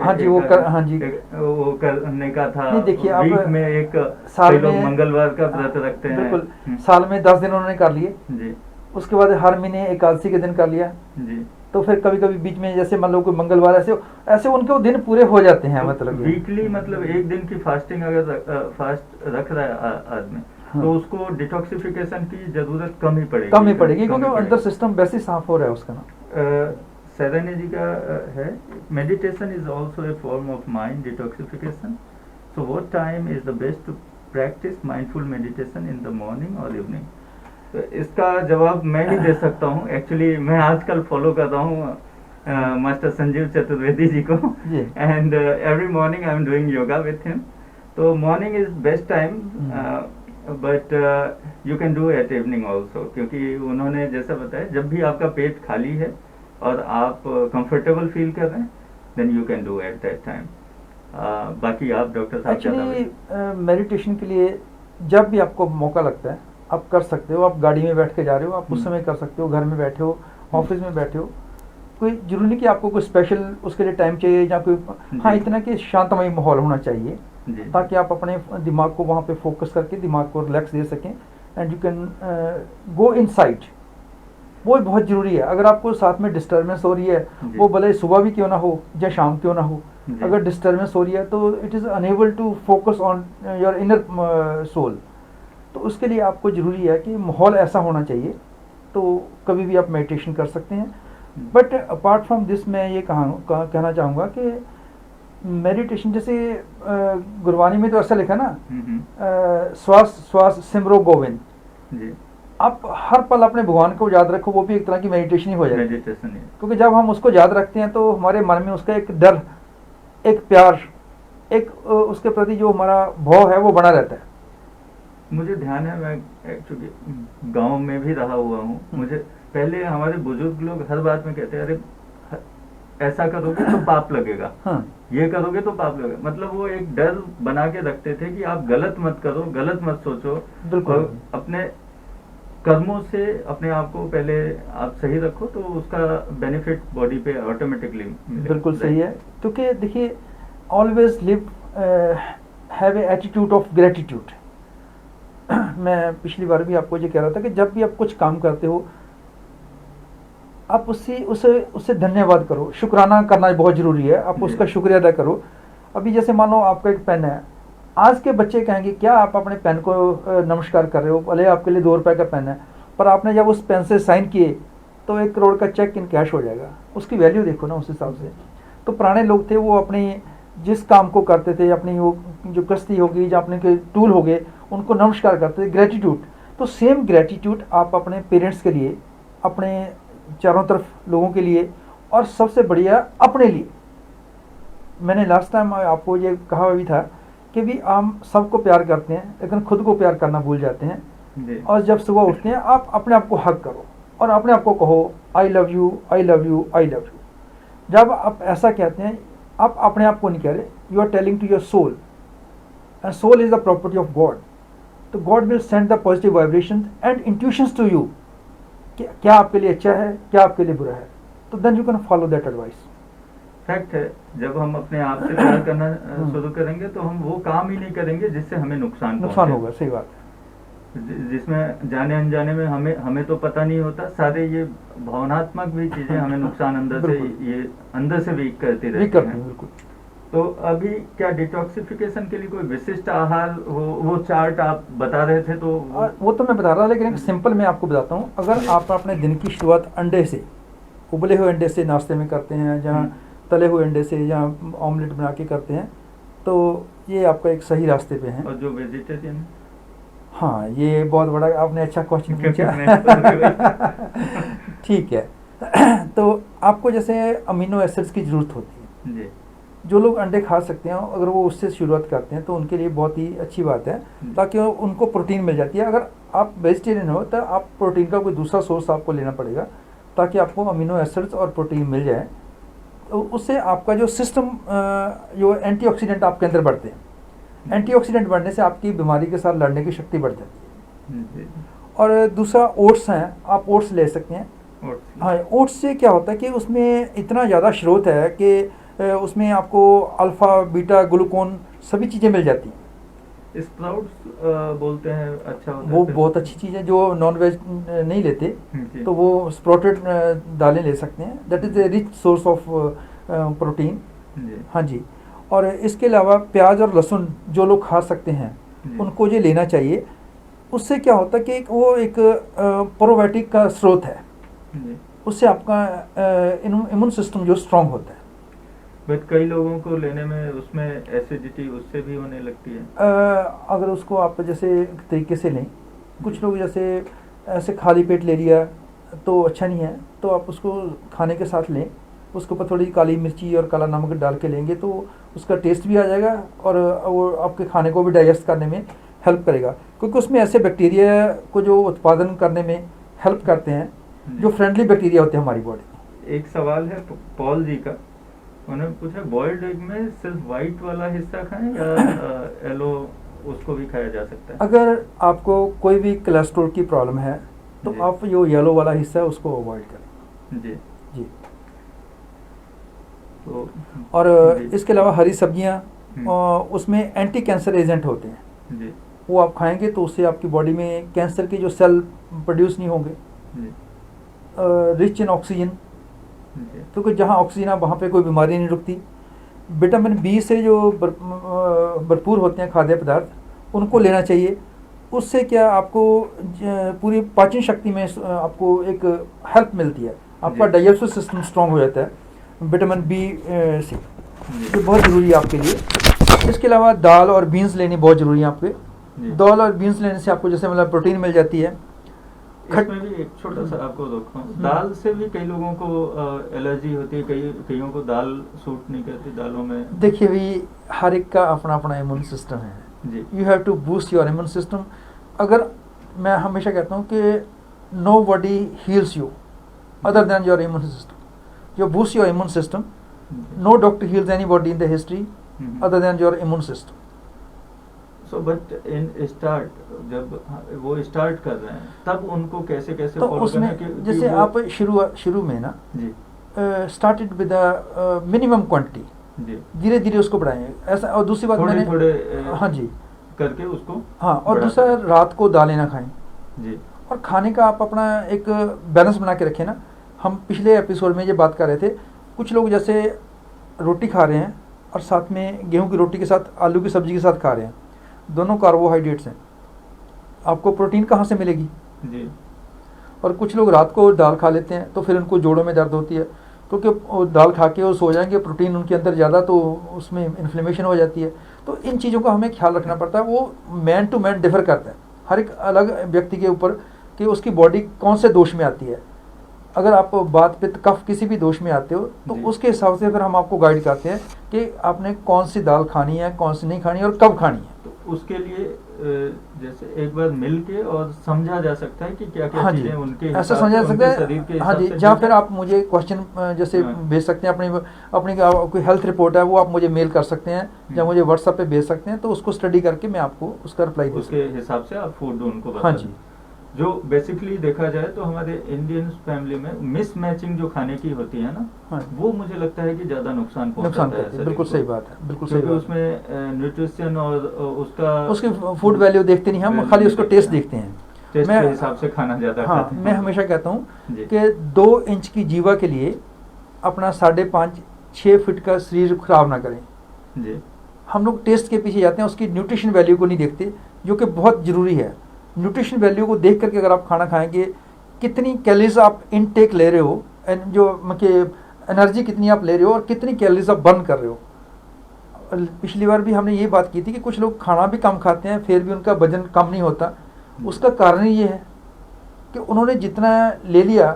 हाँ जी हाँ जी वो करने का था नहीं देखिए आप वीक में एक साल लोग में मंगलवार का व्रत रखते हैं बिल्कुल साल में 10 दिन उन्होंने कर लिए जी उसके बाद हर महीने एकादशी के दिन कर लिया जी तो फिर कभी कभी बीच में जैसे मान लो कोई मंगलवार ऐसे उनके वो दिन पूरे हो जाते हैं मतलब वीकली मतलब एक दिन की फास्टिंग अगर फास्ट रख रहा है आदमी तो उसको डिटॉक्सिफिकेशन की जरूरत कम ही पड़ेगी क्योंकि अंदर सिस्टम वैसे साफ हो रहा है उसका ना सैरानी जी का है meditation is also a form of mind detoxification so what time is the best to practice mindful meditation in the morning और इवनिंग तो इसका जवाब मैं नहीं दे सकता हूँ एक्चुअली मैं आजकल फॉलो कर रहा हूँ मास्टर संजीव चतुर्वेदी जी को and every morning I am doing yoga with him तो morning is best time but you can do at evening also क्योंकि उन्होंने जैसा बताया जब भी आपका पेट खाली है और आप कंफर्टेबल फील कर रहे हैं then you can do at that time बाकी आप डॉक्टर साहब एक्चुअली मेडिटेशन के लिए जब भी आपको मौका लगता है आप कर सकते हो आप गाड़ी में बैठ के जा रहे हो आप उस समय कर सकते हो घर में बैठे हो ऑफिस में बैठे हो कोई जरूरी नहीं कि आपको कोई स्पेशल उसके लिए टाइम चाहिए या कोई हाँ इतना कि शांतमय माहौल होना चाहिए ताकि आप अपने दिमाग को वहाँ पे फोकस करके दिमाग को रिलैक्स दे सकें and you can go inside वो बहुत ज़रूरी है अगर आपको साथ में डिस्टर्बेंस हो रही है वो भले सुबह भी क्यों ना हो या शाम क्यों ना हो अगर डिस्टर्बेंस हो रही है तो it is unable to focus on your inner soul तो उसके लिए आपको ज़रूरी है कि माहौल ऐसा होना चाहिए तो कभी भी आप मेडिटेशन कर सकते हैं बट अपार्ट फ्रॉम दिस मैं ये कहना चाहूँगा कि मेडिटेशन जैसे गुरबानी में तो ऐसा लिखा ना श्वास श्वास सिमरो गोविंद आप हर पल अपने भगवान को याद रखो वो भी एक तरह की मेडिटेशन ही हो जाएगी क्योंकि जब हम उसको याद रखते हैं तो हमारे मन में उसका एक डर एक प्यार एक उसके प्रति जो हमारा भाव है वो बना रहता है मुझे ध्यान है मैं एक्चुअली गांव में भी रहा हुआ हूँ मुझे पहले हमारे बुजुर्ग लोग हर बात में कहते हैं अरे ऐसा करोगे तो पाप लगेगा, हाँ ये करोगे तो पाप लगेगा, मतलब वो एक डर बना के रखते थे कि आप गलत मत करो, गलत मत सोचो, बिल्कुल। और अपने कर्मों से अपने आप को पहले आप सही रखो तो उसका बेनिफिट बॉडी पे ऑटोमेटिकली मिलेगा। बिल्कुल सही है, क्योंकि देखिए always live have a attitude of gratitude. मैं पिछली बार भी आपको ये कह रहा था कि जब भी आप कुछ काम करते हो आप उसे उससे धन्यवाद करो, शुक्राना करना बहुत ज़रूरी है, आप उसका शुक्रिया अदा करो। अभी जैसे मान लो आपका एक पेन है, आज के बच्चे कहेंगे क्या आप अपने पेन को नमस्कार कर रहे हो, भले आपके लिए 2 रुपए का पेन है, पर आपने जब उस पेन से साइन किए तो 1 करोड़ का चेक इन कैश हो जाएगा, उसकी वैल्यू देखो ना उस हिसाब से। तो पुराने लोग थे वो अपनी जिस काम को करते थे, अपनी वो जो कश्ती होगी या अपने के टूल हो गए उनको नमस्कार करते थे, ग्रेटिट्यूड। तो सेम ग्रेटिट्यूड आप अपने पेरेंट्स के लिए, अपने चारों तरफ लोगों के लिए, और सबसे बढ़िया अपने लिए। मैंने लास्ट टाइम आपको ये कहा भी था कि भी हम सबको प्यार करते हैं लेकिन खुद को प्यार करना भूल जाते हैं। और जब सुबह उठते हैं आप अपने आप को हक करो और अपने आप को कहो I love you, I love you, I love you. जब आप ऐसा कहते हैं आप अपने आप को नहीं कह रहे, you are telling to your soul, and soul is the property of God. तो God will send the positive vibration and intuitions to you, क्या आपके लिए अच्छा है, क्या आपके लिए बुरा है, तो then you can follow that advice. Fact है, जब हम अपने आप से प्यार करना शुरू करेंगे तो हम वो काम ही नहीं करेंगे जिससे हमें नुकसान होगा। सही बात है, जिसमें जाने अनजाने में हमें तो पता नहीं होता, सारे ये भावनात्मक भी चीजें हमें नुकसान अंदर से वीक करती रहती हैं। बिल्कुल। तो अभी क्या डिटॉक्सिफिकेशन के लिए कोई विशिष्ट आहार वो चार्ट आप बता रहे थे? तो वो तो मैं बता रहा, लेकिन एक सिंपल मैं आपको बताता हूँ। अगर आप अपने दिन की शुरुआत अंडे से, उबले हुए अंडे से नाश्ते में करते हैं, जहाँ तले हुए अंडे से या ऑमलेट बना के करते हैं, तो ये आपका एक सही रास्ते पे है। और जो वेजिटेरियन, हाँ ये बहुत बड़ा आपने अच्छा क्वेश्चन पूछा। ठीक है, तो आपको जैसे अमीनो एसिड्स की ज़रूरत होती है जी। जो लोग अंडे खा सकते हैं अगर वो उससे शुरुआत करते हैं तो उनके लिए बहुत ही अच्छी बात है, ताकि उनको प्रोटीन मिल जाती है। अगर आप वेजिटेरियन हो तो आप प्रोटीन का कोई दूसरा सोर्स आपको लेना पड़ेगा ताकि आपको अमीनो एसिड्स और प्रोटीन मिल जाए। तो उससे आपका जो सिस्टम, जो एंटीऑक्सीडेंट आपके अंदर बढ़ते हैं, एंटीऑक्सीडेंट बढ़ने से आपकी बीमारी के साथ लड़ने की शक्ति बढ़ जाती है। और दूसरा ओट्स हैं, आप ओट्स ले सकते हैं। हाँ, ओट्स से क्या होता है कि उसमें इतना ज़्यादा स्रोत है कि उसमें आपको अल्फ़ा बीटा ग्लूकोन सभी चीज़ें मिल जाती हैं। स्प्राउट्स बोलते हैं अच्छा होता है, वो बहुत अच्छी चीज़ है। जो नॉन वेज नहीं लेते तो वो स्प्राउटेड दालें ले सकते हैं, that is a rich source of protein. हाँ जी। और इसके अलावा प्याज और लहसुन जो लोग खा सकते हैं उनको ये लेना चाहिए। उससे क्या होता है कि वो एक प्रोबायोटिक का स्रोत है, उससे आपका इम्यून सिस्टम जो स्ट्रांग होता है। बट कई लोगों को लेने में उसमें एसिडिटी उससे भी होने लगती है। अगर उसको आप जैसे तरीके से लें, कुछ लोग जैसे ऐसे खाली पेट ले लिया तो अच्छा नहीं है, तो आप उसको खाने के साथ लें, उसके ऊपर थोड़ी काली मिर्ची और काला नमक डाल के लेंगे तो उसका टेस्ट भी आ जाएगा और वो आपके खाने को भी डाइजेस्ट करने में हेल्प करेगा, क्योंकि उसमें ऐसे बैक्टीरिया को जो उत्पादन करने में हेल्प करते हैं जो फ्रेंडली बैक्टीरिया होते हैं हमारी बॉडी में। एक सवाल है पॉल जी का, उन्होंने पूछा बॉइल्ड एग में सिर्फ वाइट वाला हिस्सा खाएं या येलो उसको भी खाया जा सकता है? अगर आपको कोई भी कोलेस्ट्रॉल की प्रॉब्लम है तो आप जो येलो वाला हिस्सा है उसको अवॉइड करें जी जी। तो और इसके अलावा हरी सब्जियां, उसमें एंटी कैंसर एजेंट होते हैं जी, वो आप खाएंगे तो उससे आपकी बॉडी में कैंसर के जो सेल प्रोड्यूस नहीं होंगे। रिच इन ऑक्सीजन, क्योंकि जहाँ ऑक्सीजन है वहाँ पे कोई बीमारी नहीं रुकती। विटामिन बी से जो भरपूर होते हैं खाद्य पदार्थ उनको लेना चाहिए। उससे क्या आपको पूरी पाचन शक्ति में आपको एक हेल्प मिलती है, आपका डाइजेस्टिव सिस्टम स्ट्रांग हो जाता है विटामिन बी से, जो बहुत ज़रूरी है आपके लिए। इसके अलावा दाल और बीन्स लेनी बहुत ज़रूरी है आपके। दाल और बीन्स लेने से आपको जैसे मतलब प्रोटीन मिल जाती है। इसमें भी एक छोटा सा आपको रोकूं, दाल से भी कई लोगों को एलर्जी होती है, कईयों को दाल सूट नहीं करती दालों में। देखिए भाई, हर एक का अपना अपना इम्यून सिस्टम है जी। You have to boost your immune system. अगर मैं हमेशा कहता हूँ कि nobody heals you other than your immune system. जो boosts your immune system. No doctor heals anybody in the history other than your immune system. So but in start जब वो start कर रहे हैं तब उनको कैसे कैसे तो follow करना है उसमें जैसे आप शुरू में ना जी स्टार्टेड विद मिनिमम क्वांटिटी, जी धीरे धीरे उसको बढ़ाएं ऐसा। और दूसरी बात थोड़े मैंने थोड़े हाँ जी करके उसको हाँ, और बढ़ाते दूसरा हैं। रात को दालें ना खाएं, जी और खाने का आप अपना एक बैलेंस बना के रखें ना। हम पिछले एपिसोड में ये बात कर रहे थे, कुछ लोग जैसे रोटी खा रहे हैं और साथ में गेहूं की रोटी के साथ आलू की सब्जी के साथ खा रहे हैं, दोनों कार्बोहाइड्रेट्स हैं, आपको प्रोटीन कहाँ से मिलेगी? जी और कुछ लोग रात को दाल खा लेते हैं तो फिर उनको जोड़ों में दर्द होती है, क्योंकि वो दाल खा के वो सो जाएंगे, प्रोटीन उनके अंदर ज़्यादा, तो उसमें इन्फ्लेमेशन हो जाती है। तो इन चीज़ों का हमें ख्याल रखना पड़ता है। वो मैन टू मैन डिफर करता है, हर एक अलग व्यक्ति के ऊपर कि उसकी बॉडी कौन से दोष में आती है। अगर आप बात पित्त कफ किसी भी दोष में आते हो तो जी। उसके हिसाब से फिर हम आपको गाइड करते हैं कि आपने कौन सी दाल खानी है, कौन सी नहीं खानी है और कब खानी है। तो उसके लिए जैसे एक बार मिल के और समझा जा सकता है कि क्या क्या हाँ जी, चीजें उनके ऐसा हिसाब समझा से, सकते उनके शरीर के हैं। हाँ हिसाब जी, से जहाँ जो फिर है। आप मुझे क्वेश्चन जैसे हाँ। भेज सकते हैं, अपनी कोई हेल्थ रिपोर्ट है वो आप मुझे मेल कर सकते हैं या मुझे व्हाट्सएप पे भेज सकते हैं, तो उसको स्टडी करके मैं आपको उसका रिप्लाई दे उसके हिसाब से आप फूड उनको बता हाँ दें। जी। जो बेसिकली देखा जाए तो हमारे इंडियन फैमिली में मिस मैचिंग जो खाने की होती है ना, हाँ। वो मुझे लगता है कि ज्यादा नुकसान नुकसान पहुंचाता है करती है, शरीर बिल्कुल को। सही बात है, बिल्कुल सही क्योंकि बात है। उसमें न्यूट्रिशन और उसका उसकी फूड वैल्यू देखते नहीं, हम value खाली नहीं उसको देखते टेस्ट हैं। देखते हैं। टेस्ट मैं- के हिसाब से खाना ज्यादा हाँ, खाते हैं। मैं हमेशा कहता हूँ जी। कि 2 इंच की जीवा के लिए अपना 5.5-6 फीट का शरीर खराब ना करें। जी हम लोग टेस्ट के पीछे जाते हैं, उसकी न्यूट्रिशन वैल्यू को नहीं देखते, जो कि बहुत ज़रूरी है। न्यूट्रिशन वैल्यू को देख करके अगर आप खाना खाएंगे, कितनी कैलोरीज आप इनटेक ले रहे हो, एनर्जी कितनी आप ले रहे हो और कितनी कैलोरीज आप बर्न कर रहे हो। पिछली बार भी हमने ये बात की थी कि कुछ लोग खाना भी कम खाते हैं फिर भी उनका वजन कम नहीं होता। उसका कारण ये है कि उन्होंने जितना ले लिया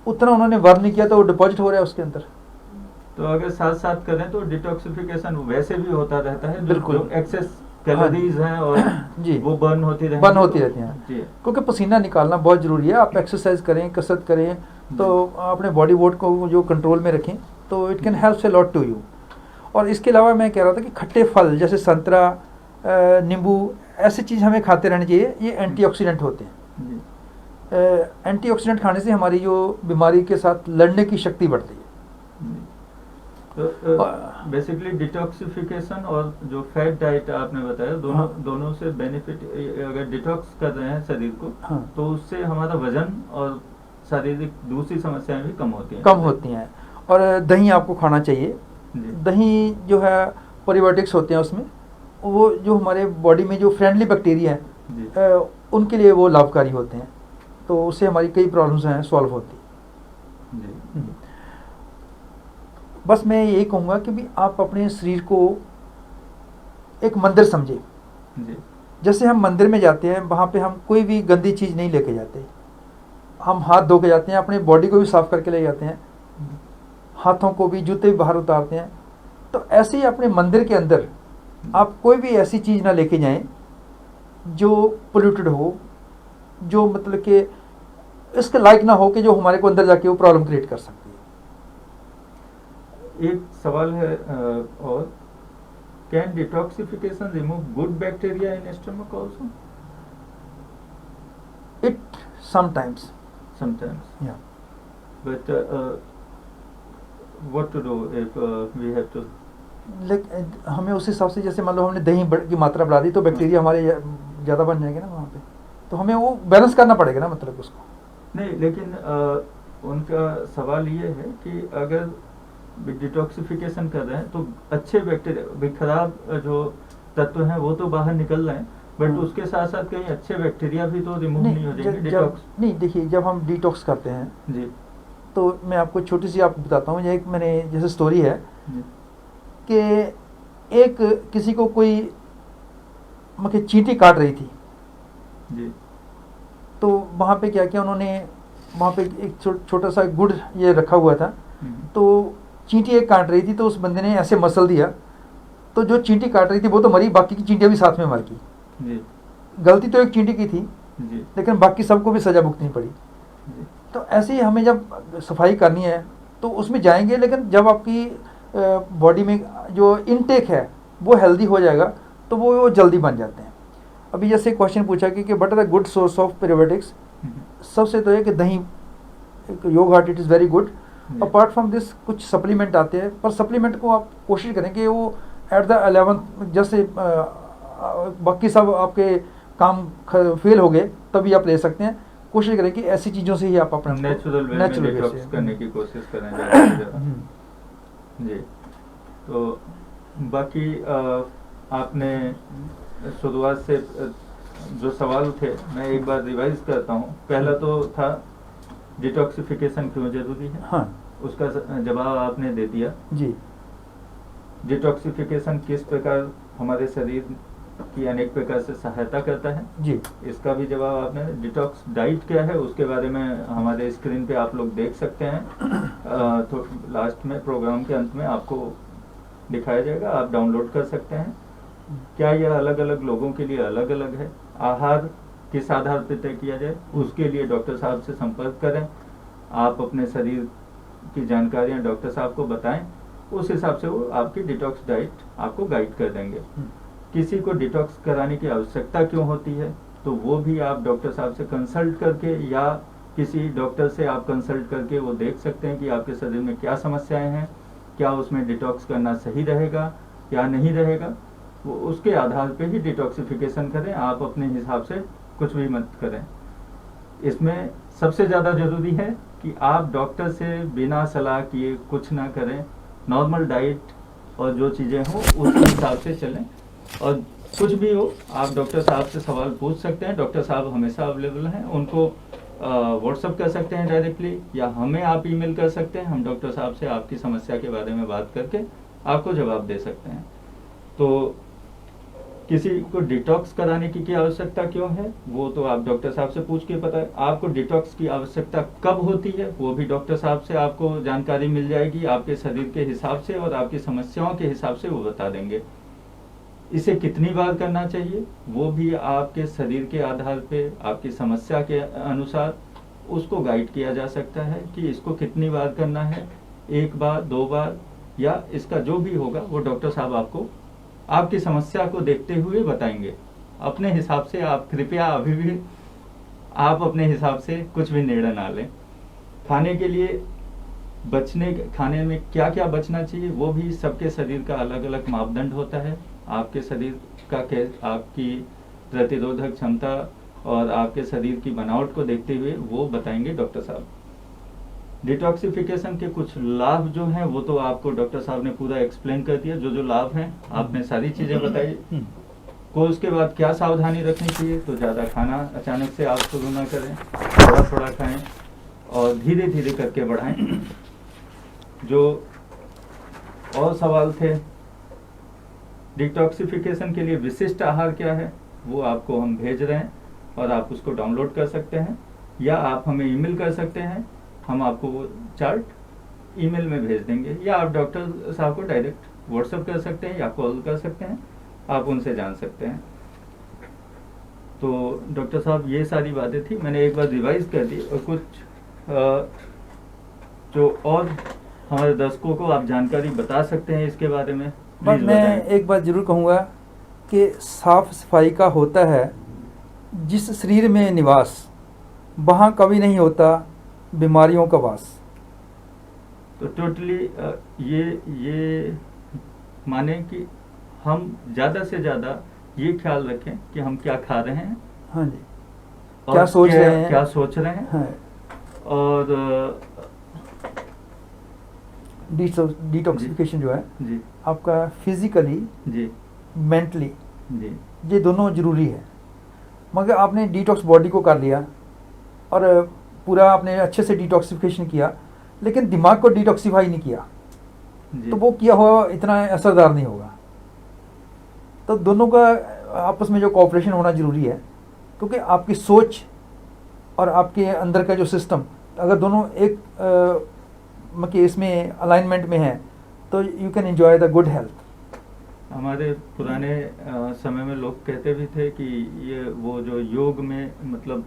उतना उन्होंने बर्न नहीं किया, तो वो डिपॉजिट हो रहा है उसके अंदर। तो अगर साथ साथ करें तो डिटॉक्सिफिकेशन वैसे भी होता रहता है, बिल्कुल। जो एक्सेस कैलोरीज हैं और जी। वो बर्न होती रहती बर्न होती रहती हैं। जी क्योंकि पसीना निकालना बहुत ज़रूरी है। आप एक्सरसाइज करें, कसरत करें, तो अपने बॉडी वेट को जो कंट्रोल में रखें, तो it can help a lot to you. और इसके अलावा मैं कह रहा था कि खट्टे फल जैसे संतरा, नींबू, ऐसी चीज़ हमें खाते रहनी चाहिए। ये एंटीऑक्सीडेंट होते हैं। जी एंटीऑक्सीडेंट खाने से हमारी जो बीमारी के साथ लड़ने की शक्ति बढ़ती है। तो बेसिकली डिटॉक्सिफिकेशन और जो फैट डाइट आपने बताया, दोनों दोनों से बेनिफिट, अगर डिटॉक्स कर रहे हैं शरीर को, हाँ। तो उससे हमारा वजन और शारीरिक दूसरी समस्याएं भी कम होती हैं। कम होती हैं। और दही आपको खाना चाहिए। जी दही जो है प्रोबायोटिक्स होते हैं उसमें, वो जो हमारे बॉडी में जो फ्रेंडली बैक्टीरिया जी हैं उनके लिए वो लाभकारी होते हैं, तो उससे हमारी कई प्रॉब्लम्स हैं सॉल्व होती। जी बस मैं यही कहूँगा कि भी आप अपने शरीर को एक मंदिर समझे। जी जैसे हम मंदिर में जाते हैं, वहाँ पे हम कोई भी गंदी चीज़ नहीं लेके जाते, हम हाथ धो के जाते हैं, अपनी बॉडी को भी साफ करके ले जाते हैं, हाथों को भी, जूते भी बाहर उतारते हैं। तो ऐसे ही अपने मंदिर के अंदर आप कोई भी ऐसी चीज़ ना लेके जाएं जो पोल्यूटेड हो, जो मतलब कि इसके लायक ना हो कि जो हमारे को अंदर जाके वो प्रॉब्लम क्रिएट कर सकती है। एक सवाल है और can detoxification remove good bacteria in stomach also? It sometimes sometimes, yeah but what to do if we have to? लेकिन हमें उस हिसाब से, जैसे मान लो हमने दही की मात्रा बढ़ा दी तो बैक्टीरिया हमारे ज़्यादा बन जाएंगे ना वहाँ पे, तो हमें वो बैलेंस करना पड़ेगा ना, मतलब उसको। नहीं, लेकिन उनका सवाल ये है कि अगर डिटॉक्सिफिकेशन कर रहे हैं तो अच्छे बैक्टीरिया, खराब जो तत्व हैं वो तो बाहर निकल रहे हैं, बट उसके साथ साथ कहीं अच्छे बैक्टीरिया भी तो रिमूव नहीं हो जाएंगे डिटॉक्स? नहीं, देखिए, जब हम डिटॉक्स करते हैं जी तो मैं आपको छोटी सी आपको बताता हूँ। एक मैंने जैसे स्टोरी है जी कि एक किसी को कोई मतलब चींटी काट रही थी, जी तो वहाँ पे क्या किया उन्होंने, वहाँ पे एक छोटा सा गुड़ ये रखा हुआ था, तो चींटी एक काट रही थी, तो उस बंदे ने ऐसे मसल दिया, तो जो चींटी काट रही थी वो तो मरी, बाकी की चींटियाँ भी साथ में मर गई। जी गलती तो एक चींटी की थी, जी लेकिन बाकी सबको भी सजा भुगतनी पड़ी। जी तो ऐसे ही हमें जब सफाई करनी है तो उसमें जाएंगे, लेकिन जब आपकी बॉडी में जो इनटेक है वो हेल्दी हो जाएगा तो वो जल्दी बन जाते हैं। अभी जैसे क्वेश्चन पूछा कि what are the good source of prebiotics, सबसे तो है कि दही, yogurt it is very good. Apart from this कुछ सप्लीमेंट आते हैं, पर सप्लीमेंट को आप कोशिश करें कि वो एट द 11th, जैसे बाकी सब आपके काम फेल हो गए तभी आप ले सकते हैं। कोशिश करें कि ऐसी चीज़ों से ही आप अपना नेचुरल वे में डिटॉक्स करने की कोशिश करें ज़्यादा से ज़्यादा। जी, तो बाकी आपने शुरुआत से जो सवाल थे मैं एक बार रिवाइज करता हूँ। पहला तो था डिटॉक्सिफिकेशन क्यों जरूरी है, हाँ उसका जवाब आपने दे दिया जी। डिटॉक्सिफिकेशन किस प्रकार हमारे शरीर की अनेक प्रकार से सहायता करता है जी, इसका भी जवाब आपने। डिटॉक्स डाइट क्या है उसके बारे में हमारे स्क्रीन पे आप लोग देख सकते हैं, तो लास्ट में प्रोग्राम के अंत में आपको दिखाया जाएगा, आप डाउनलोड कर सकते हैं। क्या यह अलग अलग लोगों के लिए अलग अलग है, आहार किस आधार पर तय किया जाए उसके लिए डॉक्टर साहब से संपर्क करें। आप अपने शरीर की जानकारियां डॉक्टर साहब को बताएं, उस हिसाब से वो आपकी डिटॉक्स डाइट आपको गाइड कर देंगे। किसी को डिटॉक्स कराने की आवश्यकता क्यों होती है तो वो भी आप डॉक्टर साहब से कंसल्ट करके या किसी डॉक्टर से आप कंसल्ट करके वो देख सकते हैं कि आपके शरीर में क्या समस्याएं हैं, क्या उसमें डिटॉक्स करना सही रहेगा या नहीं रहेगा। वो उसके आधार पे ही डिटॉक्सिफिकेशन करें, आप अपने हिसाब से कुछ भी मत करें। इसमें सबसे ज़्यादा ज़रूरी है कि आप डॉक्टर से बिना सलाह किए कुछ ना करें, नॉर्मल डाइट और जो चीज़ें हों उस हिसाब से चलें, और कुछ भी हो आप डॉक्टर साहब से सवाल पूछ सकते हैं। डॉक्टर साहब हमेशा अवेलेबल हैं, उनको व्हाट्सअप कर सकते हैं डायरेक्टली या हमें आप ईमेल कर सकते हैं, हम डॉक्टर साहब से आपकी समस्या के बारे में बात करके आपको जवाब दे सकते हैं। तो किसी को डिटॉक्स कराने की आवश्यकता क्यों है वो तो आप डॉक्टर साहब से पूछ के पता है। आपको डिटॉक्स की आवश्यकता कब होती है वो भी डॉक्टर साहब से आपको जानकारी मिल जाएगी, आपके शरीर के हिसाब से और आपकी समस्याओं के हिसाब से वो बता देंगे। इसे कितनी बार करना चाहिए वो भी आपके शरीर के आधार पे आपकी समस्या के अनुसार उसको गाइड किया जा सकता है कि इसको कितनी बार करना है, 1 बार 2 बार या इसका जो भी होगा वो डॉक्टर साहब आपको आपकी समस्या को देखते हुए बताएंगे। अपने हिसाब से आप कृपया अभी भी आप अपने हिसाब से कुछ भी निर्णय ना लें। खाने के लिए खाने में क्या क्या बचना चाहिए वो भी सबके शरीर का अलग अलग मापदंड होता है। आपके शरीर का आपकी प्रतिरोधक क्षमता और आपके शरीर की बनावट को देखते हुए वो बताएंगे डॉक्टर साहब। डिटॉक्सिफिकेशन के कुछ लाभ जो हैं वो तो आपको डॉक्टर साहब ने पूरा एक्सप्लेन कर दिया, जो जो लाभ हैं आपने सारी चीज़ें बताई। को उसके बाद क्या सावधानी रखनी चाहिए तो ज़्यादा खाना अचानक से आप शुरू ना करें, थोड़ा थोड़ा खाएं और धीरे धीरे करके बढ़ाएं। जो और सवाल थे डिटॉक्सिफिकेशन के लिए विशिष्ट आहार क्या है वो आपको हम भेज रहे हैं और आप उसको डाउनलोड कर सकते हैं या आप हमें ईमेल कर सकते हैं, हम आपको वो चार्ट ईमेल में भेज देंगे या आप डॉक्टर साहब को डायरेक्ट व्हाट्सएप कर सकते हैं या कॉल कर सकते हैं, आप उनसे जान सकते हैं। तो डॉक्टर साहब ये सारी बातें थी, मैंने एक बार रिवाइज कर दी और कुछ जो और हमारे दर्शकों को आप जानकारी बता सकते हैं इसके बारे में। बस मैं एक बात जरूर कहूँगा कि साफ सफाई का होता है जिस शरीर में निवास, वहाँ कभी नहीं होता बीमारियों का वास। तो टोटली ये माने कि हम ज़्यादा से ज़्यादा ये ख्याल रखें कि हम क्या खा रहे हैं, हाँ जी, और क्या सोच रहे हैं, हाँ। और डिटॉक्सिफिकेशन जो है जी आपका फिजिकली जी मेंटली जी ये दोनों जरूरी है। मगर आपने डिटॉक्स बॉडी को कर लिया और पूरा आपने अच्छे से डिटॉक्सिफिकेशन किया, लेकिन दिमाग को डिटॉक्सिफाई नहीं किया तो वो किया हुआ इतना असरदार नहीं होगा। तो दोनों का आपस में जो कोऑपरेशन होना जरूरी है, क्योंकि आपकी सोच और आपके अंदर का जो सिस्टम अगर दोनों एक इसमें अलाइनमेंट में है तो you can enjoy the good health. हमारे पुराने समय में लोग कहते भी थे कि ये वो जो योग में मतलब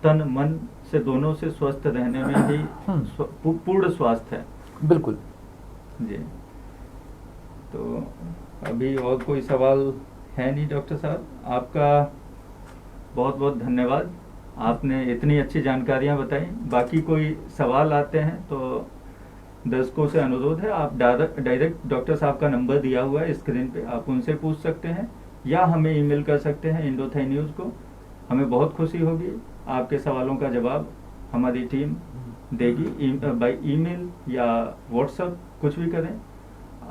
तन मन से दोनों से स्वस्थ रहने में ही पूर्ण स्वास्थ्य है। बिल्कुल। जी, तो अभी और कोई सवाल है नहीं डॉक्टर साहब? आपका बहुत बहुत धन्यवाद, आपने इतनी अच्छी जानकारियां बताई। बाकी कोई सवाल आते हैं तो दर्शकों से अनुरोध है, आप डायरेक्ट डॉक्टर साहब का नंबर दिया हुआ है स्क्रीन पे, आप उनसे पूछ सकते हैं या हमें ईमेल कर सकते हैं इंडोथाई न्यूज़ को। हमें बहुत खुशी होगी, आपके सवालों का जवाब हमारी टीम देगी बाय ईमेल या व्हाट्सएप, कुछ भी करें,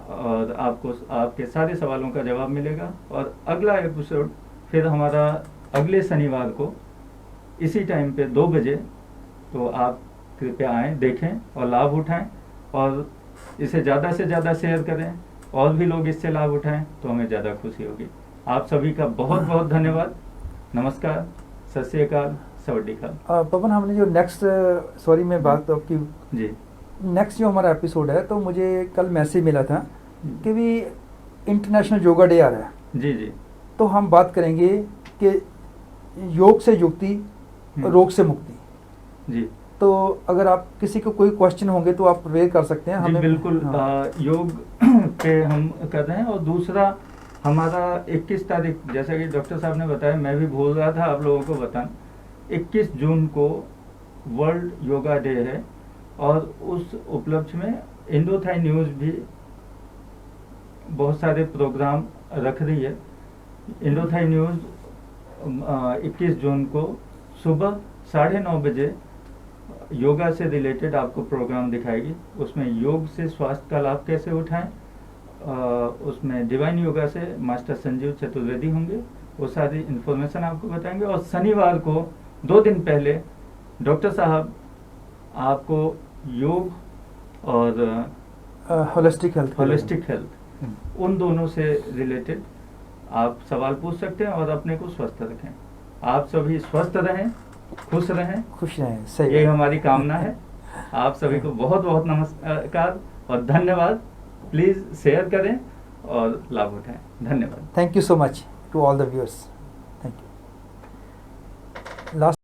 और आपको आपके सारे सवालों का जवाब मिलेगा। और अगला एपिसोड फिर हमारा अगले शनिवार को इसी टाइम पे 2 बजे, तो आप कृपया आएँ, देखें और लाभ उठाएं, और इसे ज़्यादा से ज़्यादा शेयर करें, और भी लोग इससे लाभ उठाएं तो हमें ज़्यादा खुशी होगी। आप सभी का बहुत बहुत धन्यवाद। नमस्कार, सत श्री अकाल, सवाडी खाल। पवन, हमने जो नेक्स्ट, सॉरी मैं बात आपकी, जी नेक्स्ट जो हमारा एपिसोड है, तो मुझे कल मैसेज मिला था कि भी इंटरनेशनल योगा डे आ रहा है। जी जी तो हम बात करेंगे कि योग से युक्ति, रोग से मुक्ति। जी तो अगर आप किसी को कोई क्वेश्चन होंगे तो आप प्रिपेयर कर सकते हैं जी हमें। बिल्कुल। हाँ। योग पे हम कर रहे हैं। और दूसरा हमारा 21 तारीख, जैसा कि डॉक्टर साहब ने बताया, मैं भी भूल रहा था आप लोगों को बताना, 21 जून को वर्ल्ड योगा डे है, और उस उपलक्ष्य में इंडोथाई न्यूज़ भी बहुत सारे प्रोग्राम रख रही है। इंडोथाई न्यूज़ 21 जून को सुबह 9:30 बजे योगा से रिलेटेड आपको प्रोग्राम दिखाएगी। उसमें योग से स्वास्थ्य का लाभ कैसे उठाएं, उसमें डिवाइन योगा से मास्टर संजीव चतुर्वेदी होंगे, वो सारी इन्फॉर्मेशन आपको बताएंगे। और शनिवार को 2 दिन पहले डॉक्टर साहब आपको योग और होलिस्टिक हेल्थ, उन दोनों से रिलेटेड आप सवाल पूछ सकते हैं और अपने को स्वस्थ रखें। आप सभी स्वस्थ रहें, खुश रहें, सही, यही हमारी कामना है। आप सभी को बहुत बहुत नमस्कार और धन्यवाद। प्लीज शेयर करें और लाभ उठाएं। धन्यवाद। Thank you so much to all the viewers. Thank you. Last